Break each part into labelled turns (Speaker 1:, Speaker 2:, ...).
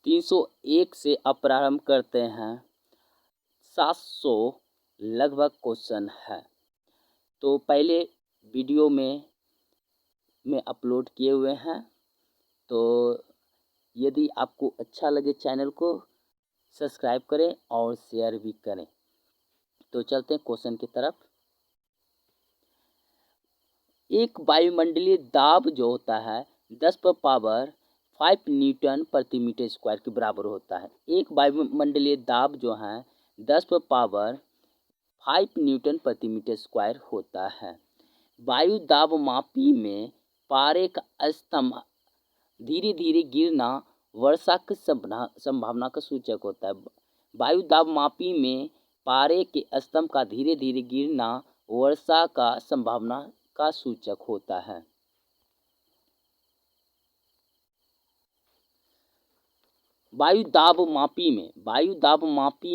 Speaker 1: 301 से अब प्रारंभ करते हैं। 700 लगभग क्वेश्चन है। तो पहले वीडियो में अपलोड किए हुए हैं। तो यदि आपको अच्छा लगे चैनल को सब्सक्राइब करें और शेयर भी करें। तो चलते हैं क्वेश्चन की तरफ। एक वायुमंडलीय दाब जो होता है 10 पर पावर 5 न्यूटन प्रति मीटर स्क्वायर के बराबर होता है। एक वायुमंडलीय दाब जो है 10 पर पावर 5 न्यूटन प्रति मीटर स्क्वायर होता है। वायु दाब मापी में पारे का स्तंभ धीरे धीरे गिरना वर्षा की संभावना का सूचक होता है। वायु दाब मापी में पारे के स्तंभ का धीरे धीरे गिरना वर्षा का संभावना का सूचक होता है। वायु दाब मापी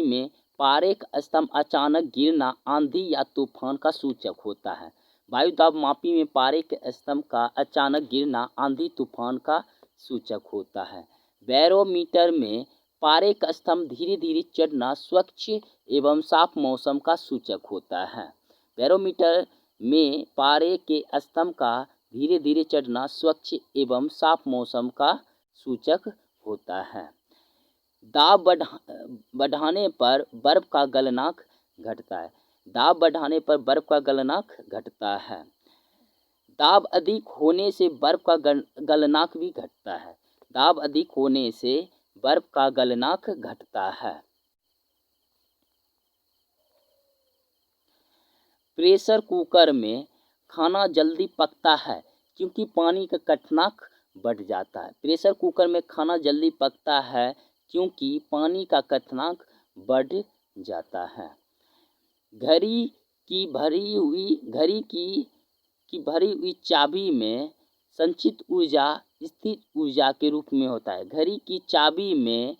Speaker 1: में पारे का स्तंभ अचानक गिरना आंधी या तूफान का सूचक होता है। वायु दाब मापी में पारे के स्तंभ का अचानक गिरना आंधी तूफान का सूचक होता है। बैरोमीटर में पारे का स्तंभ धीरे धीरे चढ़ना स्वच्छ एवं साफ मौसम का सूचक होता है। बैरोमीटर में पारे के स्तंभ का धीरे धीरे चढ़ना स्वच्छ एवं साफ मौसम का सूचक होता है। दाब बढ़ाने पर बर्फ का गलनांक घटता है। दाब बढ़ाने पर बर्फ का गलनांक घटता है। दाब अधिक होने से बर्फ का गलनांक भी घटता है। दाब अधिक होने से बर्फ का गलनांक घटता है। प्रेशर कुकर में खाना जल्दी पकता है क्योंकि पानी का क्वथनांक बढ़ जाता है। प्रेशर कुकर में खाना जल्दी पकता है क्योंकि पानी का क्वथनांक बढ़ जाता है। घड़ी की भरी हुई चाबी में संचित ऊर्जा स्थिर ऊर्जा के रूप में होता है। घड़ी की चाबी में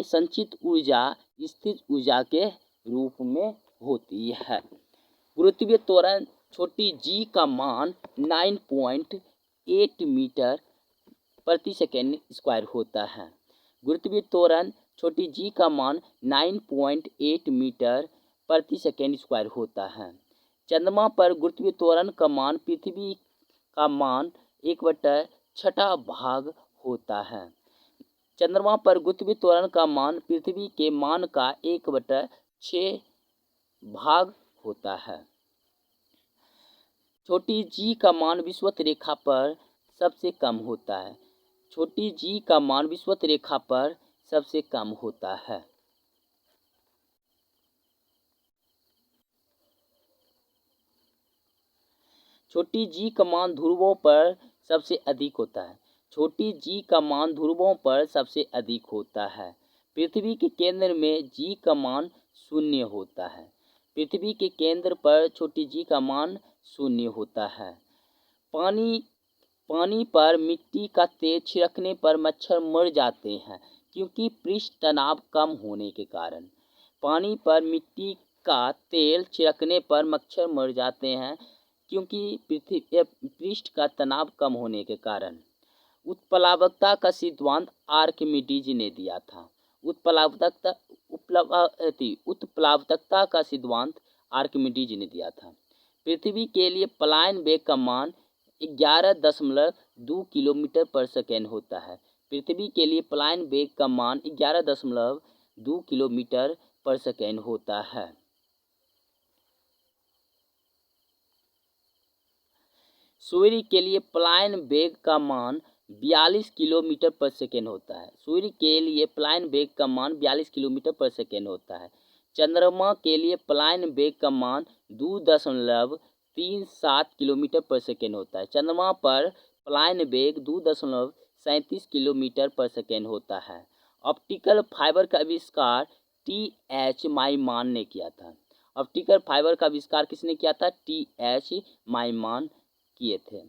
Speaker 1: संचित ऊर्जा स्थिर ऊर्जा के रूप में होती है। गुरुत्वीय त्वरण छोटी जी का मान 9.8 मीटर प्रति सेकेंड स्क्वायर होता है। गुरुत्वीय त्वरण छोटी जी का मान 9.8 मीटर प्रति सेकेंड स्क्वायर होता है। चंद्रमा पर गुरुत्वीय त्वरण का मान पृथ्वी का मान 1/6 भाग होता है। चंद्रमा पर गुरुत्वीय त्वरण का मान पृथ्वी के मान का 1/6 भाग होता है। छोटी जी का मान विषुवत रेखा पर सबसे कम होता है। छोटी जी का मान विषुवत रेखा पर सबसे कम होता है। छोटी जी का मान ध्रुवों पर सबसे अधिक होता है। छोटी जी का मान ध्रुवों पर सबसे अधिक होता है। पृथ्वी के केंद्र में जी का मान 0 होता है। पृथ्वी के केंद्र पर छोटी जी का मान 0 होता है। पानी पर मिट्टी का तेल छिड़कने पर मच्छर मर जाते हैं क्योंकि पृष्ठ तनाव कम होने के कारण। पानी पर मिट्टी का तेल छिड़कने पर मच्छर मर जाते हैं क्योंकि पृष्ठ का तनाव कम होने के कारण। उत्प्लावकता का सिद्धांत आर्किमिडीज ने दिया था। उत्प्लावकता का सिद्धांत आर्किमिडीज ने दिया था। पृथ्वी के लिए पलायन वेग का मान 11.2 किलोमीटर पर सेकेंड होता है। पृथ्वी के लिए पलायन वेग का मान 11.2 किलोमीटर पर सेकेंड होता है। सूर्य के लिए पलायन वेग का मान 42 किलोमीटर पर सेकेंड होता है। सूर्य के लिए पलायन वेग का मान 42 किलोमीटर पर सेकेंड होता है। चंद्रमा के लिए पलायन वेग का मान 2.37 किलोमीटर पर सेकेंड होता है। चंद्रमा पर पलायन वेग 2.37 किलोमीटर पर सेकेंड होता है। ऑप्टिकल फाइबर का आविष्कार T.H. माइमान ने किया था। ऑप्टिकल फाइबर का आविष्कार किसने किया था? T.H. माइमान किए थे।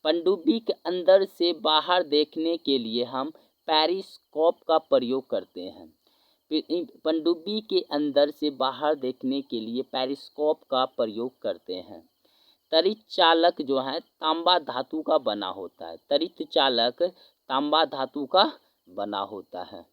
Speaker 1: पनडुब्बी के अंदर से बाहर देखने के लिए हम पेरिस्कोप का प्रयोग करते हैं। पनडुब्बी के अंदर से बाहर देखने के लिए पेरिस्कोप का प्रयोग करते हैं। तरित चालक जो है तांबा धातु का बना होता है। तरित चालक तांबा धातु का बना होता है।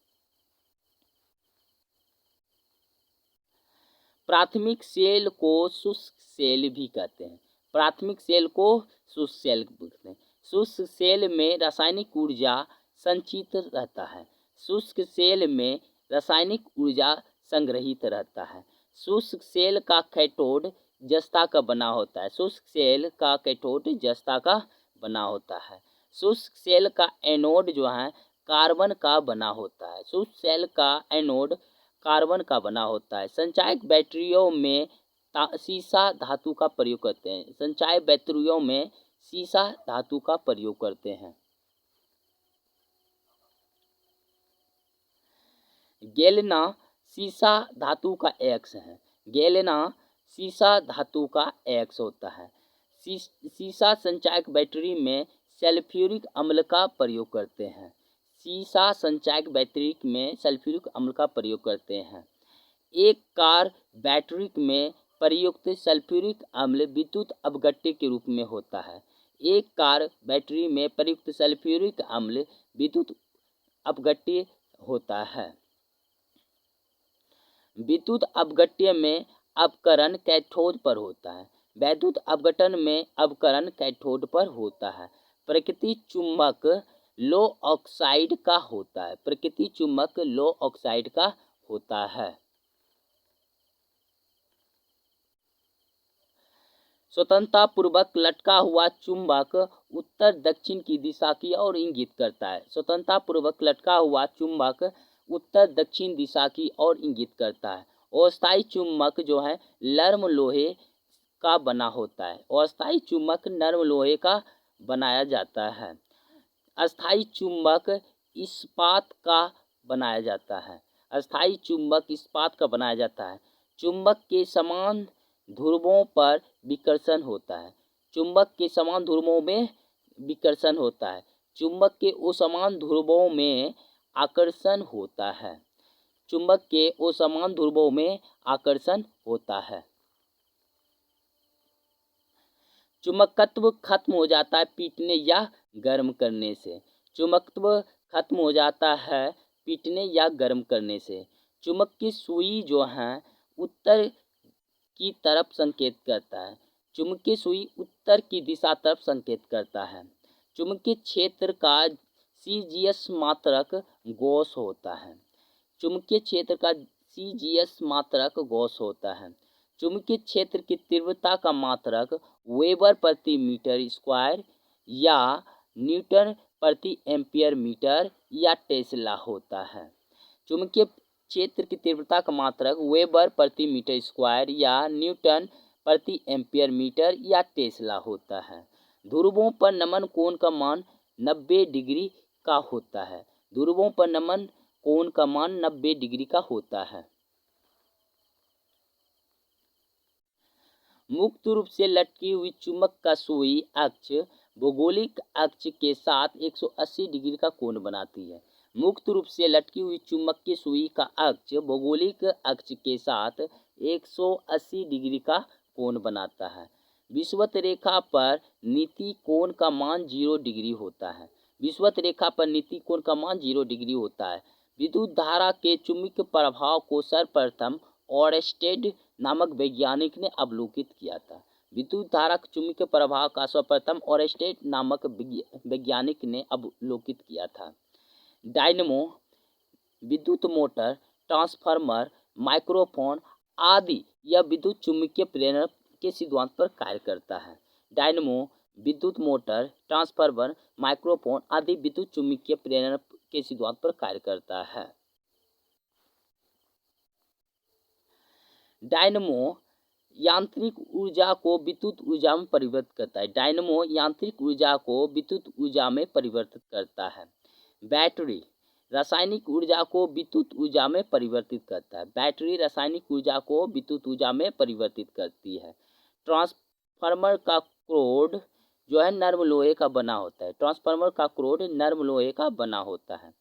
Speaker 1: प्राथमिक सेल को शुष्क सेल भी कहते हैं। प्राथमिक सेल को शुष्क सेल कहते हैं। शुष्क सेल में रासायनिक ऊर्जा संचित रहता है। शुष्क सेल में रासायनिक ऊर्जा संग्रहित रहता है। शुष्क सेल का कैथोड जस्ता का बना होता है। शुष्क सेल का कैथोड जस्ता का बना होता है। शुष्क सेल का एनोड जो है कार्बन का बना होता है। शुष्क सेल का एनोड कार्बन का बना होता है। संचायक बैटरियों में सीसा धातु का प्रयोग करते हैं। संचायक बैटरियों में सीसा धातु का प्रयोग करते हैं। गैलेना सीसा धातु का एक्स है। गैलेना सीसा धातु का एक्स होता है। सीसा संचायक बैटरी में सल्फ्यूरिक अम्ल का प्रयोग करते हैं। सीसा संचायक बैटरी में सल्फ्यूरिक अम्ल का प्रयोग करते हैं। एक कार बैटरी में प्रयुक्त सल्फ्यूरिक अम्ल विद्युत अपघट्य के रूप में होता है। एक कार बैटरी में प्रयुक्त सल्फ्यूरिक अम्ल विद्युत अपघट्य होता है। विद्युत अपघट्य में अपकरण कैथोड पर होता है। वैद्युत अपघटन में अपकरण कैथोड पर होता है। प्रकृति चुंबक लो ऑक्साइड का होता है। प्रकृति चुंबक लो ऑक्साइड का होता है। स्वतंत्रता पूर्वक लटका हुआ चुंबक उत्तर दक्षिण की दिशा की ओर इंगित करता है। स्वतंत्रता पूर्वक लटका हुआ चुंबक उत्तर दक्षिण दिशा की ओर इंगित करता है। अस्थायी चुंबक जो है नर्म लोहे का बना होता है। अस्थायी चुंबक नर्म लोहे का बनाया जाता है। अस्थायी चुंबक इस्पात का बनाया जाता है। अस्थायी चुंबक इस्पात का बनाया जाता है। चुंबक के समान ध्रुवों पर विकर्षण होता है। चुंबक के समान ध्रुवों में विकर्षण होता है। चुंबक के असमान ध्रुवों में आकर्षण होता है। चुंबक के असमान ध्रुवों में आकर्षण होता है। चुंबकत्व खत्म हो जाता है पीटने या गर्म करने से। चुंबकत्व खत्म हो जाता है पीटने या गर्म करने से। चुंबक की सुई जो है उत्तर की तरफ संकेत करता है। चुंबकीय सुई उत्तर की दिशा तरफ संकेत करता है। चुंबकीय क्षेत्र का सीजीएस मात्रक गॉस होता है। चुंबकीय क्षेत्र का सीजीएस मात्रक गॉस होता है। चुंबकीय क्षेत्र की तीव्रता का मात्रक वेबर प्रति मीटर स्क्वायर या न्यूटन प्रति एम्पियर मीटर या टेस्ला होता है। चुंबकीय क्षेत्र की तीव्रता का मात्रक वेबर प्रति मीटर स्क्वायर या न्यूटन प्रति एम्पियर मीटर या टेस्ला होता है। ध्रुवों पर नमन कोण का मान 90 डिग्री का होता है। ध्रुवों पर नमन कोण का मान 90 डिग्री का होता है। मुक्त रूप से लटकी हुई चुंबक का सुई अक्ष भौगोलिक अक्ष के साथ 180 डिग्री का कोण बनाती है। मुक्त रूप से लटकी हुई चुंबक की सुई का अक्ष भौगोलिक अक्ष के साथ 180 डिग्री का कोण बनाता है। विषुवत रेखा पर नीति कोण का मान 0 डिग्री होता है। विषुवत रेखा पर नीति कोण का मान 0 डिग्री होता है। विद्युत धारा के चुंबकीय प्रभाव को सर्वप्रथम ओरस्टेड नामक वैज्ञानिक ने अवलोकित किया था। विद्युत धारा के चुंबकीय प्रभाव का सर्वप्रथम ओरस्टेड नामक वैज्ञानिक ने अवलोकित किया था। डायनमो, विद्युत मोटर, ट्रांसफार्मर, माइक्रोफोन आदि यह विद्युत चुंबकीय प्रेरण के सिद्धांत पर कार्य करता है। डायनमो, विद्युत मोटर, ट्रांसफार्मर, माइक्रोफोन आदि विद्युत चुंबकीय प्रेरण के सिद्धांत पर कार्य करता है। डायनमो यांत्रिक ऊर्जा को विद्युत ऊर्जा में परिवर्तित करता है। डायनमो यांत्रिक ऊर्जा को विद्युत ऊर्जा में परिवर्तित करता है। बैटरी रासायनिक ऊर्जा को विद्युत ऊर्जा में परिवर्तित करता है। बैटरी रासायनिक ऊर्जा को विद्युत ऊर्जा में परिवर्तित करती है। ट्रांसफार्मर का क्रोड जो है नर्म लोहे का बना होता है। ट्रांसफार्मर का क्रोड नर्म लोहे का बना होता है।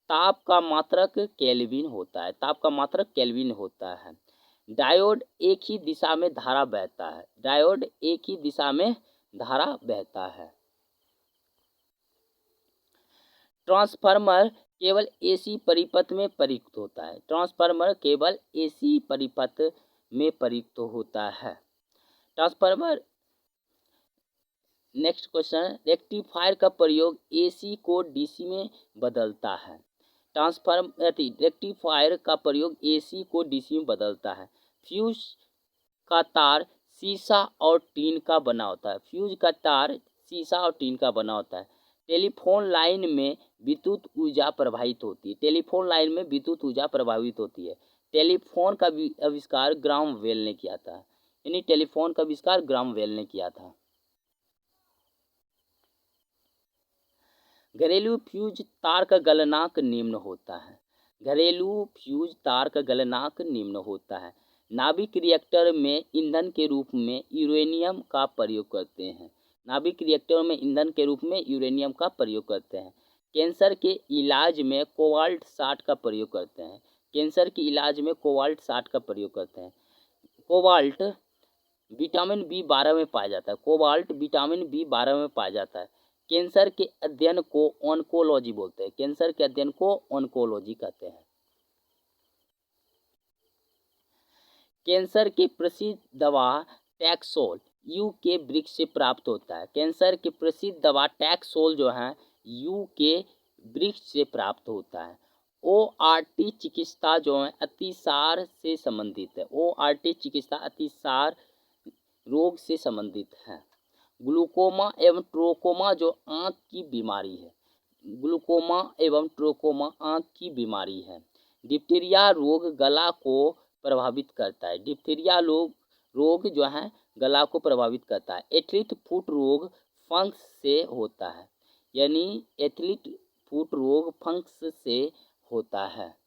Speaker 1: ताप का मात्रक केल्विन होता है। ताप का मात्रक केल्विन होता है। डायोड एक ही दिशा में धारा बहता है। डायोड एक ही दिशा में धारा बहता है। ट्रांसफार्मर केवल एसी परिपथ में प्रयुक्त होता है। ट्रांसफार्मर केवल एसी परिपथ में प्रयुक्त होता है। ट्रांसफार्मर। नेक्स्ट क्वेश्चन, रेक्टिफायर का प्रयोग एसी को डीसी में बदलता है। रेक्टिफायर का प्रयोग एसी को डीसी में बदलता है। फ्यूज का तार शीशा और टीन का बना होता है। फ्यूज का तार शीशा और टीन का बना होता है। टेलीफोन लाइन में विद्युत ऊर्जा प्रवाहित होती है। टेलीफोन लाइन में विद्युत ऊर्जा प्रभावित होती है। टेलीफोन का आविष्कार ग्राहम बेल ने किया था। यानी टेलीफोन का आविष्कार ग्राहम बेल ने किया था। घरेलू फ्यूज तार का गलनांक निम्न होता है। घरेलू फ्यूज तार का गलनांक निम्न होता है। नाभिक रिएक्टर में ईंधन के रूप में यूरेनियम का प्रयोग करते हैं। नाभिक रिएक्टर में ईंधन के रूप में यूरेनियम का प्रयोग करते हैं। कैंसर के इलाज में कोबाल्ट 60 का प्रयोग करते हैं। कैंसर के इलाज में कोबाल्ट 60 का प्रयोग करते हैं। कोबाल्ट विटामिन B12 में पाया जाता है। कोबाल्ट विटामिन B12 में पाया जाता है। कैंसर के अध्ययन को ऑन्कोलॉजी बोलते हैं। कैंसर के अध्ययन को ऑन्कोलॉजी कहते हैं। कैंसर की प्रसिद्ध दवा टैक्सोल यूके वृक्ष से प्राप्त होता है। कैंसर की प्रसिद्ध दवा टैक्सोल जो है यूके वृक्ष से प्राप्त होता है। ORT चिकित्सा जो है अतिसार से संबंधित है। ORT चिकित्सा अतिसार रोग से संबंधित है। ग्लूकोमा एवं ट्रोकोमा जो आँख की बीमारी है। ग्लूकोमा एवं ट्रोकोमा आँख की बीमारी है। डिप्थीरिया रोग गला को प्रभावित करता है। डिप्थीरिया रोग जो है गला को प्रभावित करता है। एथलीट फुट रोग फंक्स से होता है। यानी एथलीट फुट रोग फंक्स से होता है।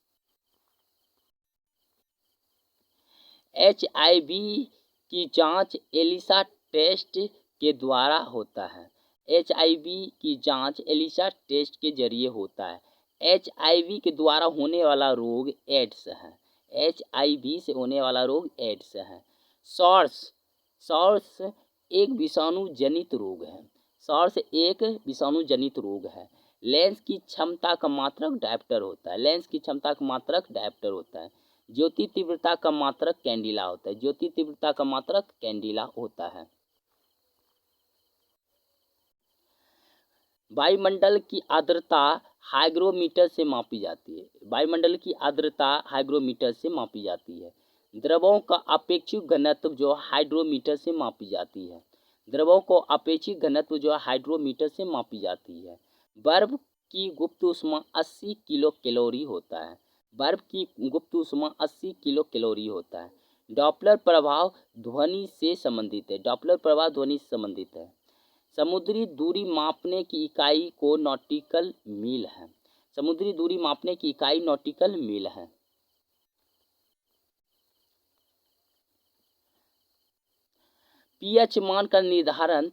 Speaker 1: HIV की जांच एलिसा टेस्ट के द्वारा होता है। HIV की जांच एलिसा टेस्ट के जरिए होता है। HIV के द्वारा होने वाला रोग एड्स है। HIV से होने वाला रोग एड्स है। सॉर्स एक विषाणु जनित रोग है। सॉर्स एक विषाणु जनित रोग है। लेंस की क्षमता का मात्रक डायप्टर होता है। लेंस की क्षमता का मात्रक डायप्टर होता है। ज्योति तीव्रता का मात्रक कैंडिला होता है। ज्योति तीव्रता का मात्रक कैंडिला होता है। वायुमंडल की आर्द्रता हाइग्रोमीटर से मापी जाती है। वायुमंडल की आर्द्रता हाइग्रोमीटर से मापी जाती है। द्रवों का अपेक्षिक घनत्व जो हाइड्रोमीटर से मापी जाती है। द्रवों को अपेक्षिक घनत्व जो हाइड्रोमीटर से मापी जाती है। बर्फ की गुप्त ऊष्मा 80 किलो कैलोरी होता है। बर्फ की गुप्त ऊष्मा 80 किलो कैलोरी होता है। डॉपलर प्रभाव ध्वनि से संबंधित है। डॉपलर प्रभाव ध्वनि से संबंधित है। समुद्री दूरी मापने की इकाई को नॉटिकल मील है। समुद्री दूरी मापने की इकाई नॉटिकल मील है। पीएच मान का निर्धारण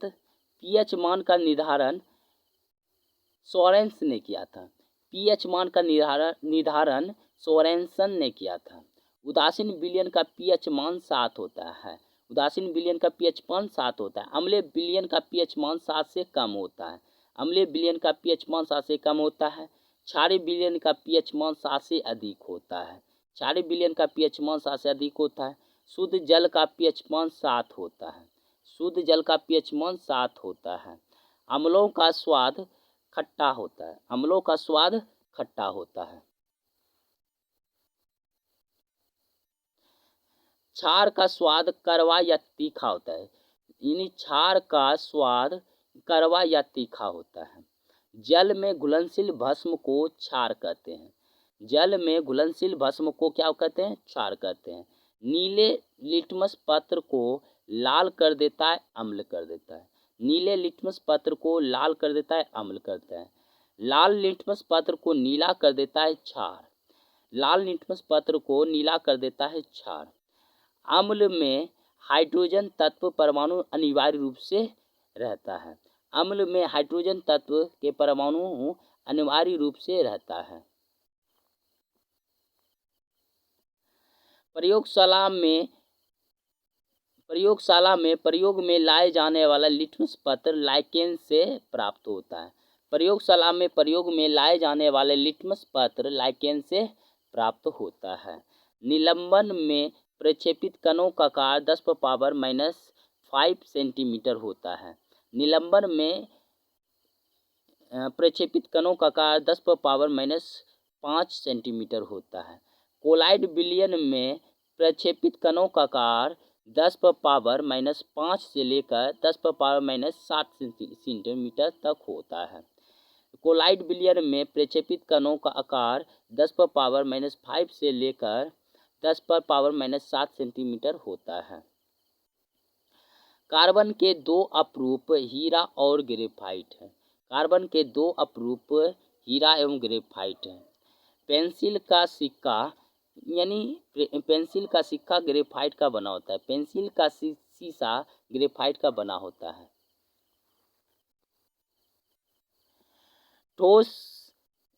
Speaker 1: सोरेंसन ने किया था। पीएच मान का निर्धारण सोरेंसन ने किया था। उदासीन विलयन का पीएच मान 7 होता है। उदासीन विलयन का पीएच मान 7 होता है। अम्लीय विलयन का पीएच मान 7 से कम होता है। अम्लीय विलयन का पीएच मान 7 से कम होता है। क्षारीय विलयन का पीएच मान 7 से अधिक होता है। क्षारीय विलयन का पीएच मान 7 से अधिक होता है। शुद्ध जल का पीएच मान 7 होता है। शुद्ध जल का पीएच मान 7 होता है। अम्लों का स्वाद खट्टा होता है। अम्लों का स्वाद खट्टा होता है। क्षार का स्वाद कड़वा या तीखा होता है। यानी क्षार का स्वाद कड़वा या तीखा होता है। जल में घुलनशील भस्म को क्षार कहते हैं। जल में घुलनशील भस्म को क्या कहते हैं? क्षार कहते हैं। नीले लिटमस पत्र को लाल कर देता है, अम्ल कर देता है। नीले लिटमस पत्र को लाल कर देता है, अम्ल करता है। लाल लिटमस पत्र को नीला कर देता है, क्षार। लाल लिटमस पत्र को नीला कर देता है, क्षार। अम्ल में हाइड्रोजन तत्व परमाणु अनिवार्य रूप से रहता है। अम्ल में हाइड्रोजन तत्व के परमाणु अनिवार्य रूप से रहता है। प्रयोगशाला में प्रयोग में लाए जाने वाला लिटमस पत्र लाइकेन से प्राप्त होता है। प्रयोगशाला में प्रयोग में लाए जाने वाले लिटमस पत्र लाइकेन से प्राप्त होता है। निलंबन में प्रक्षेपित कणों का आकार 10⁻⁻5 सेंटीमीटर होता है। निलंबन में प्रक्षेपित कणों का आकार 10⁻⁻5 सेंटीमीटर होता है। कोलाइड विलयन में प्रक्षेपित कणों का आकार 10⁻⁻5 से लेकर 10⁻⁻60 सेंटीमीटर तक होता है। कोलाइड विलयन में प्रक्षेपित कणों का आकार 10⁻⁻5 से लेकर 10⁻⁻60 सेंटीमीटर होता है। कार्बन के दो अपरूप हीरा और ग्रेफाइट हैं। कार्बन के दो अपरूप हीरा एवं ग्रेफाइट हैं। पेंसिल का सिक्का ग्रेफाइट का बना होता है। पेंसिल का शीशा ग्रेफाइट का बना होता है। ठोस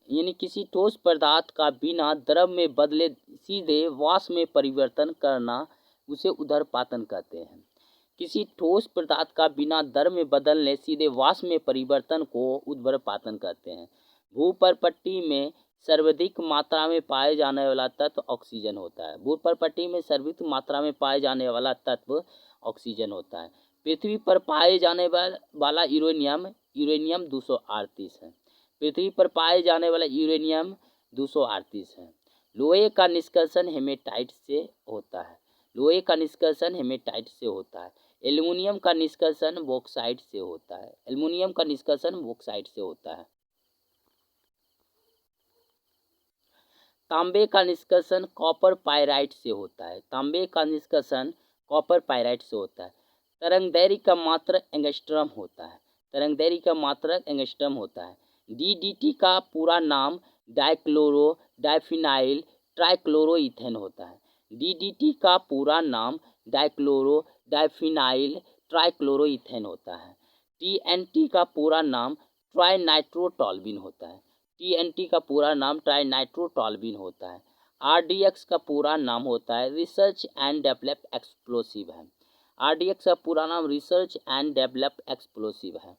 Speaker 1: किसी ठोस पदार्थ का बिना द्रव में बदले सीधे वाष्प में परिवर्तन करना उसे ऊर्ध्वपातन कहते हैं। किसी ठोस पदार्थ का बिना द्रव में बदलने सीधे वाष्प में परिवर्तन को ऊर्ध्वपातन कहते हैं। भूपर्पट्टी में सर्वाधिक मात्रा में पाए जाने वाला तत्व ऑक्सीजन होता है। भूपर्पट्टी में सर्वाधिक मात्रा में पाए जाने वाला तत्व ऑक्सीजन होता है। पृथ्वी पर पाए जाने वाला यूरेनियम 238 है। पृथ्वी पर पाए जाने वाला यूरेनियम 238 है। लोहे का निष्कर्षण हेमेटाइट से होता है। लोहे का निष्कर्षण हेमेटाइट से होता है। एल्युमिनियम का निष्कर्षण बॉक्साइट से होता है। एल्युमिनियम का निष्कर्षण बॉक्साइट से होता है। तांबे का निष्कर्षण कॉपर पायराइट से होता है। तांबे का निष्कर्षण कॉपर पायराइट से होता है। तरंगदैर्घ्य का मात्रक एंगस्ट्रॉम होता है। तरंगदैर्घ्य का मात्रक एंगस्ट्रॉम होता है। DDT का पूरा नाम डाइक्लोरो डाइफिनाइल ट्राइक्लोरोइथेन होता है। DDT का पूरा नाम डाइक्लोरो डाइफिनाइल ट्राइक्लोरोइथेन होता है। TNT का पूरा नाम ट्राइनाइट्रोटॉल्यूइन होता है। TNT का पूरा नाम ट्राइनाइट्रोटॉल्यूइन होता है। RDX का पूरा नाम होता है रिसर्च एंड डेवलप एक्सप्लोसिव है। RDX का पूरा नाम रिसर्च एंड डेवलप एक्सप्लोसिव है।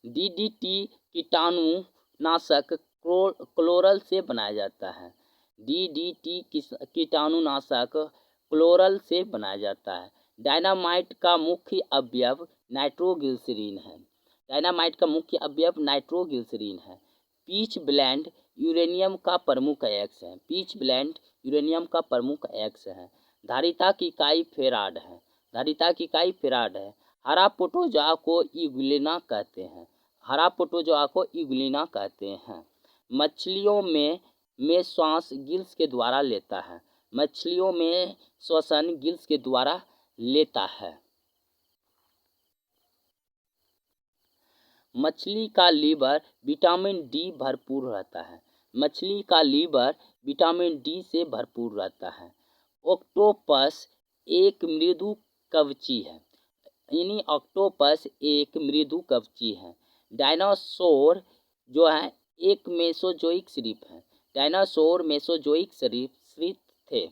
Speaker 1: DDT कीटाणुनाशक क्लोरल से बनाया जाता है। DDT कीटाणुनाशक क्लोरल से बनाया जाता है। डायनामाइट का मुख्य अवयव नाइट्रोग्लिसरीन है। डायनामाइट का मुख्य अवयव नाइट्रोग्लिसरीन है। पीच ब्लेंड यूरेनियम का प्रमुख अयस्क है। पीच ब्लेंड यूरेनियम का प्रमुख अयस्क है। धारिता की इकाई फेराड है। धारिता की इकाई फेराड है। हरा प्रोटोजोआ को इग्लिना कहते हैं। हरा प्रोटोजोआ को इग्लिना कहते हैं। मछलियों में श्वास गिल्स के द्वारा लेता है। मछलियों में श्वसन गिल्स के द्वारा लेता है। मछली का लीवर विटामिन डी भरपूर रहता है। मछली का लीवर विटामिन डी से भरपूर रहता है। ऑक्टोपस एक मृदु कवची है। ऑक्टोपस एक मृदु कवची है। डायनासोर जो है एक मेसोजोइक सरीप है। डायनासोर मेसोजोइक सरीप थे।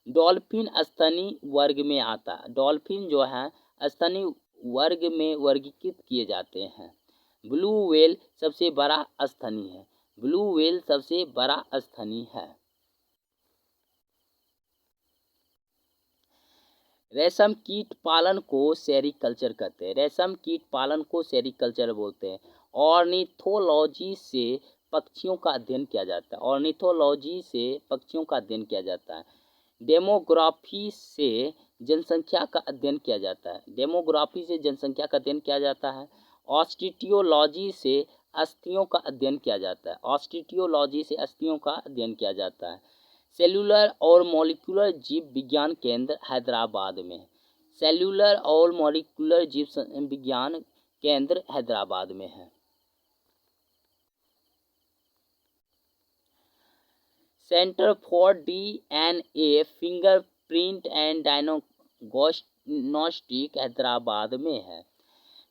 Speaker 1: डॉल्फिन स्तनी वर्ग में आता। डॉल्फिन जो है स्तनी वर्ग में वर्गीकृत किए जाते हैं। ब्लू व्हेल सबसे बड़ा स्तनी है। ब्लू व्हेल सबसे बड़ा स्तनी है। रेशम कीट पालन को सेरीकल्चर कहते हैं। रेशम कीट पालन को सेरीकल्चर बोलते हैं। ऑर्निथोलॉजी से पक्षियों का अध्ययन किया जाता है। ऑर्निथोलॉजी से पक्षियों का अध्ययन किया जाता है। डेमोग्राफी से जनसंख्या का अध्ययन किया जाता है। डेमोग्राफी से जनसंख्या का अध्ययन किया जाता है। ऑस्टिटियोलॉजी से अस्थियों का अध्ययन किया जाता है। ऑस्टिटियोलॉजी से अस्थियों का अध्ययन किया जाता है। सेल्यूलर और मॉलिक्यूलर जीव विज्ञान केंद्र हैदराबाद में। सेल्यूलर और मॉलिक्यूलर जीव विज्ञान केंद्र हैदराबाद में है। Centre for DNA fingerprint and diagnostic Hyderabad में है।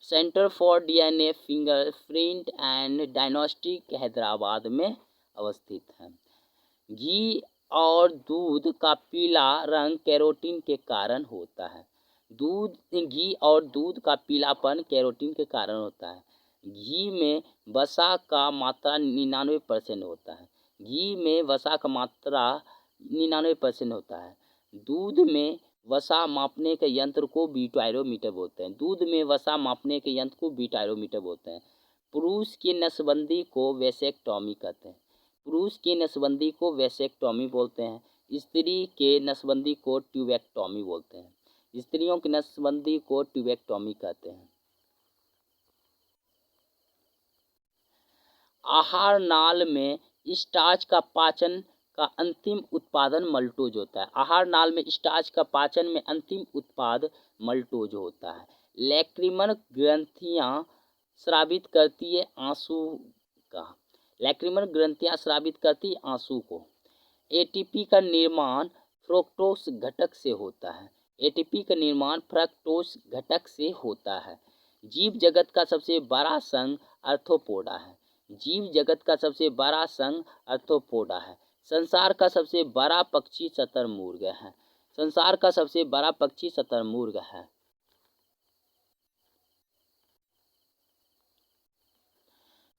Speaker 1: Centre for DNA fingerprint and diagnostic Hyderabad में अवस्थित है। घी और दूध का पीला रंग कैरोटीन के कारण होता है। दूध घी और दूध का पीलापन कैरोटीन के कारण होता है। घी में वसा का मात्रा 99% होता है। घी में वसा का मात्रा 99% होता है। दूध में वसा मापने के यंत्र को ब्यूटाइरोमीटर बोलते हैं। दूध में वसा मापने के यंत्र को ब्यूटाइरोमीटर बोलते हैं। पुरुष की नसबंदी को वैसेक्टॉमी कहते हैं। पुरुष की नसबंदी को वैसेक्टॉमी बोलते हैं। स्त्री के नसबंदी को ट्यूबेक्टॉमी बोलते हैं। स्त्रियों की नसबंदी को ट्यूबेक्टॉमी कहते हैं। आहार नाल में स्टार्च का पाचन का अंतिम उत्पादन मल्टोज होता है। आहार नाल में स्टार्च का पाचन में अंतिम उत्पाद मल्टोज होता है। लैक्रिमल ग्रंथियां स्रावित करती है आंसू का। लैक्रिमल ग्रंथियां स्रावित करती है आंसू को। एटीपी का निर्माण फ्रुक्टोज घटक से होता है। एटीपी का निर्माण फ्रक्टोज घटक से होता है। जीव जगत का सबसे बड़ा संघ आर्थ्रोपोडा है। जीव जगत का सबसे बड़ा संघ आर्थ्रोपोडा है। संसार का सबसे बड़ा पक्षी शतुरमुर्ग है। संसार का सबसे बड़ा पक्षी शतुरमुर्ग है।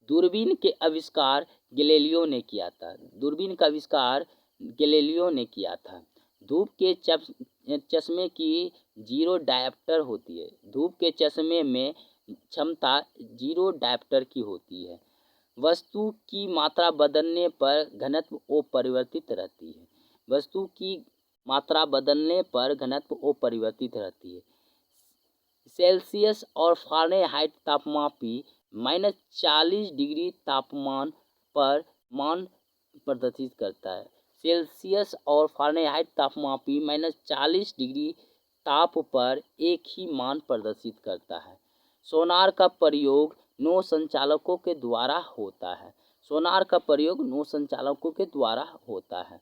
Speaker 1: दूरबीन के आविष्कार गैलीलियो ने किया था। दूरबीन का आविष्कार गैलीलियो ने किया था। धूप के चश्मे की जीरो डायप्टर होती है। धूप के चश्मे में क्षमता जीरो डायप्टर की होती है। वस्तु की मात्रा बदलने पर घनत्व अपरिवर्तित रहती है। वस्तु की मात्रा बदलने पर घनत्व अपरिवर्तित रहती है। सेल्सियस और फ़ारेनहाइट तापमापी -40 डिग्री तापमान पर मान प्रदर्शित करता है। सेल्सियस और फ़ारेनहाइट तापमापी -40 डिग्री ताप पर एक ही मान प्रदर्शित करता है। सोनार का प्रयोग नौ संचालकों के द्वारा होता है। सोनार का प्रयोग नौ संचालकों के द्वारा होता है।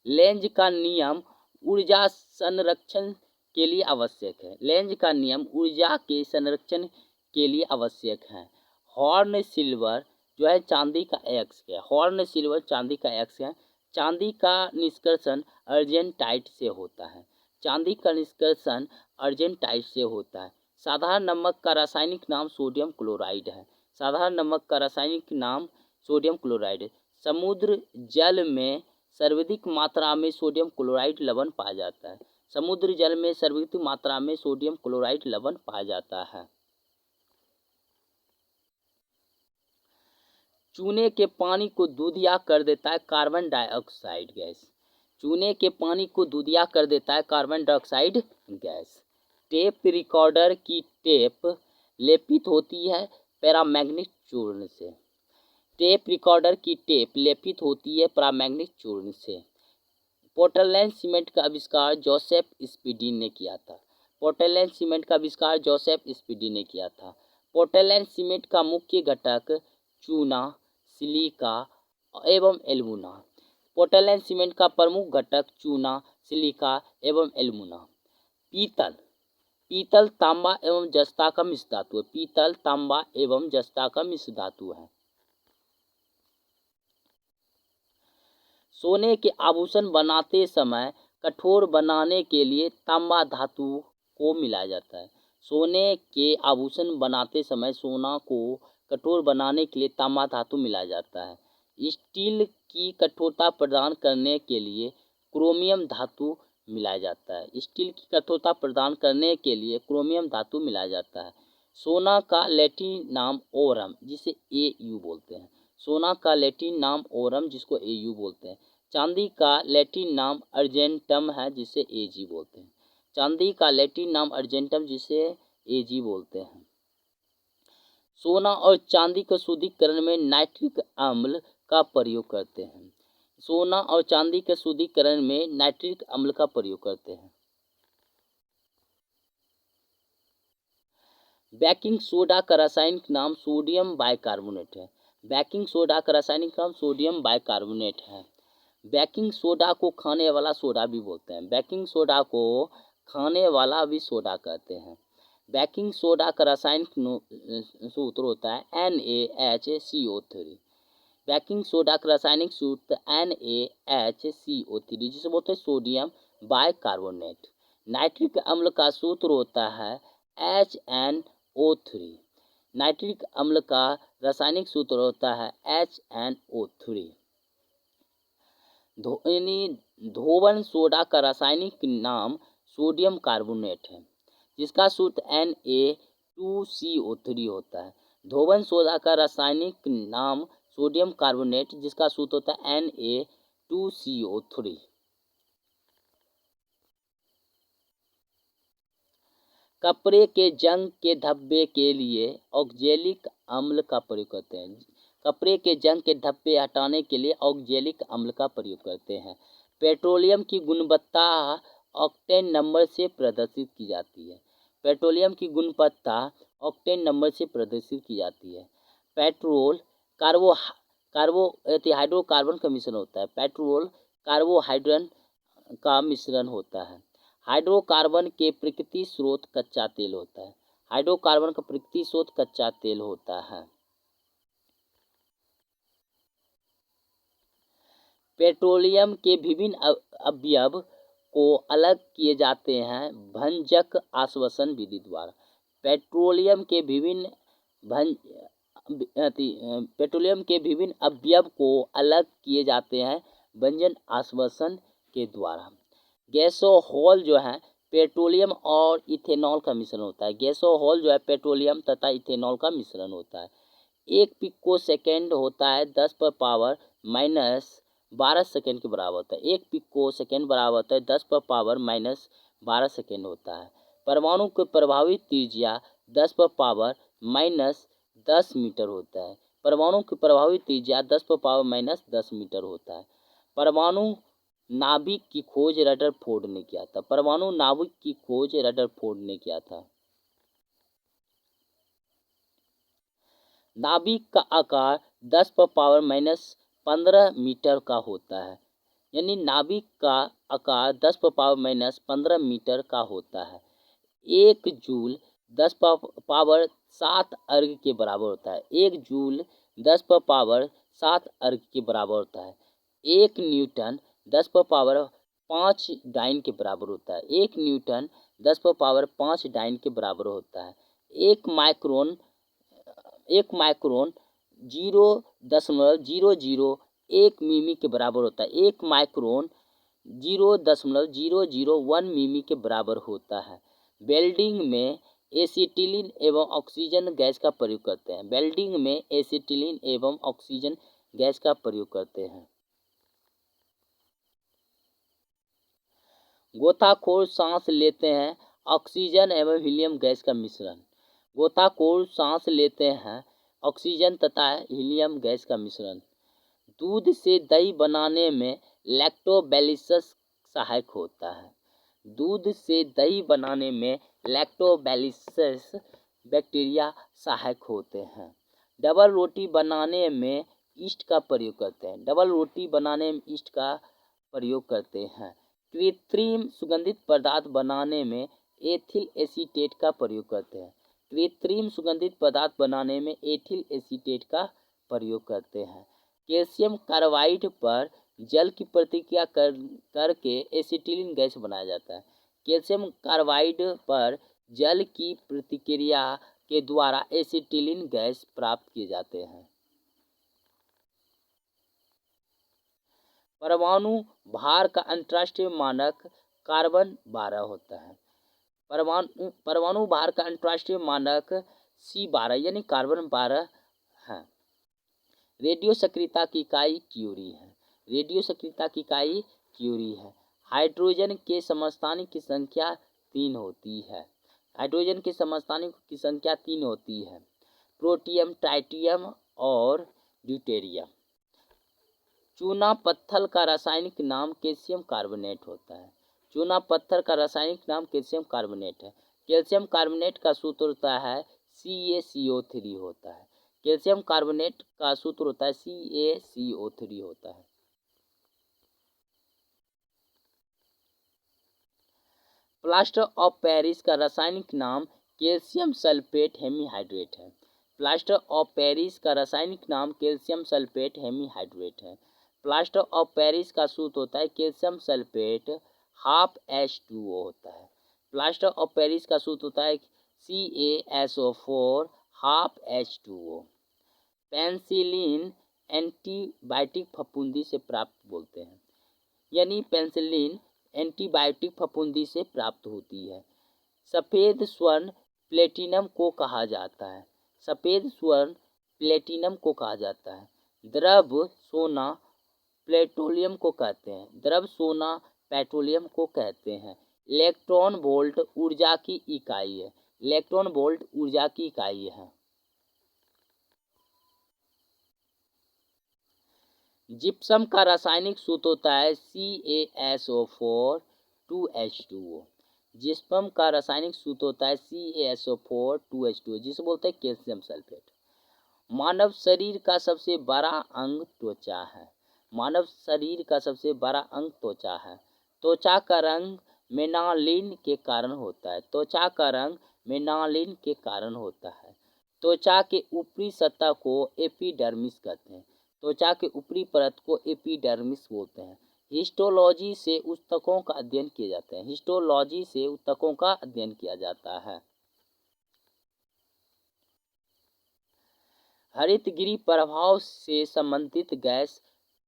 Speaker 1: लेंज का नियम ऊर्जा संरक्षण के लिए आवश्यक है। लेंज का नियम ऊर्जा के संरक्षण के लिए आवश्यक है। हॉर्न सिल्वर जो है चांदी का एक्स है। हॉर्न सिल्वर चांदी का एक्स है। चांदी का निष्कर्षण अर्जेंटाइट से होता है। चांदी का निष्कर्षण अर्जेंटाइट से होता है। साधारण नमक का रासायनिक नाम सोडियम क्लोराइड है। साधारण नमक का रासायनिक नाम सोडियम क्लोराइड है। समुद्र जल में सर्वाधिक मात्रा में सोडियम क्लोराइड लवण पाया जाता है। समुद्र जल में सर्वाधिक मात्रा में सोडियम क्लोराइड लवण पाया जाता है। चूने के पानी को दूधिया कर देता है कार्बन डाइऑक्साइड गैस। चूने के पानी को दूधिया कर देता है carbon dioxide gas. Tape recorder की टेप लेपित होती है पैरामैग्नेटिक चूर्ण से। टेप रिकॉर्डर की टेप लेपित होती है पैरामैग्नेटिक चूर्ण से। पोर्टलैंड सीमेंट का आविष्कार जोसेफ स्पीडी ने किया था। पोर्टलैंड सीमेंट का आविष्कार जोसेफ स्पीडी ने किया था। पोर्टलैंड सीमेंट का मुख्य घटक चूना, सिलिका एवं एल्युमिना। पोर्टलैंड सीमेंट का प्रमुख घटक चूना, सिलिका एवं एल्युमिना। पीतल पीतल तांबा एवं जस्ता का मिश्र धातु है। पीतल तांबा एवं जस्ता का मिश्र धातु है। सोने के आभूषण बनाते समय कठोर बनाने के लिए तांबा धातु को मिलाया जाता है। सोने के आभूषण बनाते समय सोना को कठोर बनाने के लिए तांबा धातु मिलाया जाता है। स्टील की कठोरता प्रदान करने के लिए क्रोमियम धातु मिलाया जाता है। स्टील की कठोरता प्रदान करने के लिए क्रोमियम धातु मिलाया जाता है। सोना का लैटिन नाम ओरम जिसे एयू बोलते हैं। सोना का लैटिन नाम ओरम जिसको एयू बोलते हैं। चांदी का लैटिन नाम अर्जेंटम है जिसे एजी बोलते हैं। चांदी का लैटिन नाम अर्जेंटम जिसे एजी बोलते हैं। सोना और चांदी के शुद्धिकरण में नाइट्रिक अम्ल का प्रयोग करते हैं। सोना और चांदी के शुद्धिकरण में नाइट्रिक अम्ल का प्रयोग करते हैं। बेकिंग सोडा का रासायनिक नाम सोडियम बाइकार्बोनेट है। बेकिंग सोडा का रासायनिक नाम सोडियम बाइकार्बोनेट है। बेकिंग सोडा को खाने वाला सोडा भी बोलते हैं। बेकिंग सोडा को खाने वाला भी सोडा कहते हैं। बेकिंग सोडा का रासायनिक सूत्र होता है NaHCO3। बेकिंग सोडा का रासायनिक सूत्र NaHCO3 जिसे बोलते हैं सोडियम बाइकार्बोनेट। नाइट्रिक अम्ल का सूत्र होता है HNO3। नाइट्रिक अम्ल का रासायनिक सूत्र होता है HNO3। धोवन सोडा का रासायनिक नाम सोडियम कार्बोनेट है जिसका सूत्र Na2CO3 होता है। धोवन सोडा का रासायनिक नाम सोडियम कार्बोनेट जिसका सूत्र होता है Na2CO3। कपड़े के जंग के धब्बे के लिए ऑक्जेलिक अम्ल का प्रयोग करते हैं। कपड़े के जंग के धब्बे हटाने के लिए ऑक्जेलिक अम्ल का प्रयोग करते हैं। पेट्रोलियम की गुणवत्ता ऑक्टेन नंबर से प्रदर्शित की जाती है। पेट्रोलियम की गुणवत्ता ऑक्टेन नंबर से प्रदर्शित की जाती है। पेट्रोल हाइड्रोकार्बन का मिश्रण होता है। पेट्रोल कार्बोहाइड्रेट का मिश्रण होता है। हाइड्रोकार्बन के प्राकृतिक स्रोत कच्चा तेल होता है। हाइड्रोकार्बन का प्राकृतिक स्रोत कच्चा तेल होता है। पेट्रोलियम के विभिन्न अवयव को अलग किए जाते हैं भंजक आश्वासन विधि द्वारा। पेट्रोलियम के विभिन्न अवयव को अलग किए जाते हैं भंजक आश्वासन के द्वारा। गैसोहॉल जो है पेट्रोलियम और इथेनॉल का मिश्रण होता है। गैसोहॉल जो है पेट्रोलियम तथा इथेनॉल का मिश्रण होता है। 1 पिको सेकेंड होता है 10⁻⁻12 सेकेंड के बराबर होता है। 1 पिको सेकेंड बराबर होता है 10⁻⁻12 सेकेंड होता है। परमाणु की प्रभावी त्रिज्या 10⁻⁻10 मीटर होता है। परमाणु की प्रभावी त्रिज्या 10⁻⁻10 मीटर होता है। परमाणु नाभिक की खोज रदरफोर्ड ने किया था। परमाणु नाभिक की खोज रदरफोर्ड ने किया था। नाभिक का आकार 10⁻⁻15 मीटर का होता है। यानी नाभिक का आकार 10⁻⁻15 मीटर का होता है। 1 जूल 10⁻7 अर्घ के बराबर होता है। 1 जूल 10⁻7 अर्घ के बराबर होता है। 1 न्यूटन 10⁻5 डाइन के बराबर होता है। 1 न्यूटन 10⁻5 डाइन के बराबर होता है। 1 माइक्रोन 0.001 मिमी के बराबर होता है। 1 माइक्रोन 0.001 मिमी के बराबर होता है। वेल्डिंग में एसिटिलीन एवं ऑक्सीजन गैस का प्रयोग करते हैं। वेल्डिंग में एसिटिलीन एवं ऑक्सीजन गैस का प्रयोग करते हैं। गोताखोर सांस लेते हैं ऑक्सीजन एवं हीलियम गैस का मिश्रण। गोताखोर सांस लेते हैं ऑक्सीजन तथा हीलियम गैस का मिश्रण। दूध से दही बनाने में लैक्टोबैसिलस सहायक होता है। दूध से दही बनाने में लैक्टोबैसिलस बैक्टीरिया सहायक होते हैं। डबल रोटी बनाने में ईस्ट का प्रयोग करते हैं। डबल रोटी बनाने में ईस्ट का प्रयोग करते हैं। कृत्रिम सुगंधित पदार्थ बनाने में एथिल एसीटेट का प्रयोग करते हैं। कृत्रिम सुगंधित पदार्थ बनाने में एथिल एसीटेट का प्रयोग करते हैं। कैल्शियम कार्बाइड पर जल की प्रतिक्रिया करके एसिटिलीन गैस बनाया जाता है। कैल्शियम कार्बाइड पर जल की प्रतिक्रिया के द्वारा एसिटिलीन गैस प्राप्त किए जाते हैं। परमाणु भार का अंतर्राष्ट्रीय मानक कार्बन 12 होता है। परमाणु भार का अंतर्राष्ट्रीय मानक C12 यानी कार्बन 12 है। रेडियो सक्रियता की इकाई क्यूरी है। रेडियो सक्रियता की इकाई क्यूरी है। हाइड्रोजन के समस्थानिक की संख्या 3 होती है। हाइड्रोजन के समस्थानिक की संख्या 3 होती है। प्रोटियम, ट्राइटियम और ड्यूटेरियम। चूना पत्थर का रासायनिक नाम कैल्शियम कार्बोनेट होता है। चूना पत्थर का रासायनिक नाम कैल्शियम कार्बोनेट है। कैल्शियम कार्बोनेट का सूत्र होता है CaCO3 होता है। कैल्शियम कार्बोनेट का सूत्र होता है CaCO3 होता है। प्लास्टर ऑफ पेरिस का रासायनिक नाम कैल्शियम सल्फेट हेमीहाइड्रेट है। प्लास्टर ऑफ पेरिस का रासायनिक नाम कैल्शियम सल्फेट हेमीहाइड्रेट है। प्लास्टर ऑफ पेरिस का सूत्र होता है कैल्शियम सल्फेट H2O होता है। प्लास्टर ऑफ पेरिस का सूत्र होता है CaSO4 H2O। पेंसिलिन एंटीबायोटिक फफूंदी से प्राप्त बोलते हैं, यानी पेंसिलिन एंटीबायोटिक फफूंदी से प्राप्त होती है। सफ़ेद स्वर्ण प्लेटिनम को कहा जाता है। सफ़ेद स्वर्ण प्लेटिनम को कहा जाता है। द्रव सोना पेट्रोलियम को कहते हैं। द्रव सोना पेट्रोलियम को कहते हैं। इलेक्ट्रॉन वोल्ट ऊर्जा की इकाई है। इलेक्ट्रॉन वोल्ट ऊर्जा की इकाई है। जिप्सम का रासायनिक सूत्र होता है CaSO4 2H2O। जिप्सम का रासायनिक सूत्र होता है CaSO4 2H2O, जिसे बोलते हैं कैल्शियम सल्फेट। मानव शरीर का सबसे बड़ा अंग त्वचा है। मानव शरीर का सबसे बड़ा अंग त्वचा है। त्वचा का रंग मेलानिन के कारण होता है। त्वचा का रंग मेलानिन के कारण होता है। त्वचा के ऊपरी सतह को एपिडर्मिस कहते हैं। त्वचा के ऊपरी परत को एपिडर्मिस बोलते हैं। हिस्टोलॉजी से ऊतकों का अध्ययन किया जाता है। हिस्टोलॉजी से ऊतकों का अध्ययन किया जाता है। हरितगृह प्रभाव से संबंधित गैस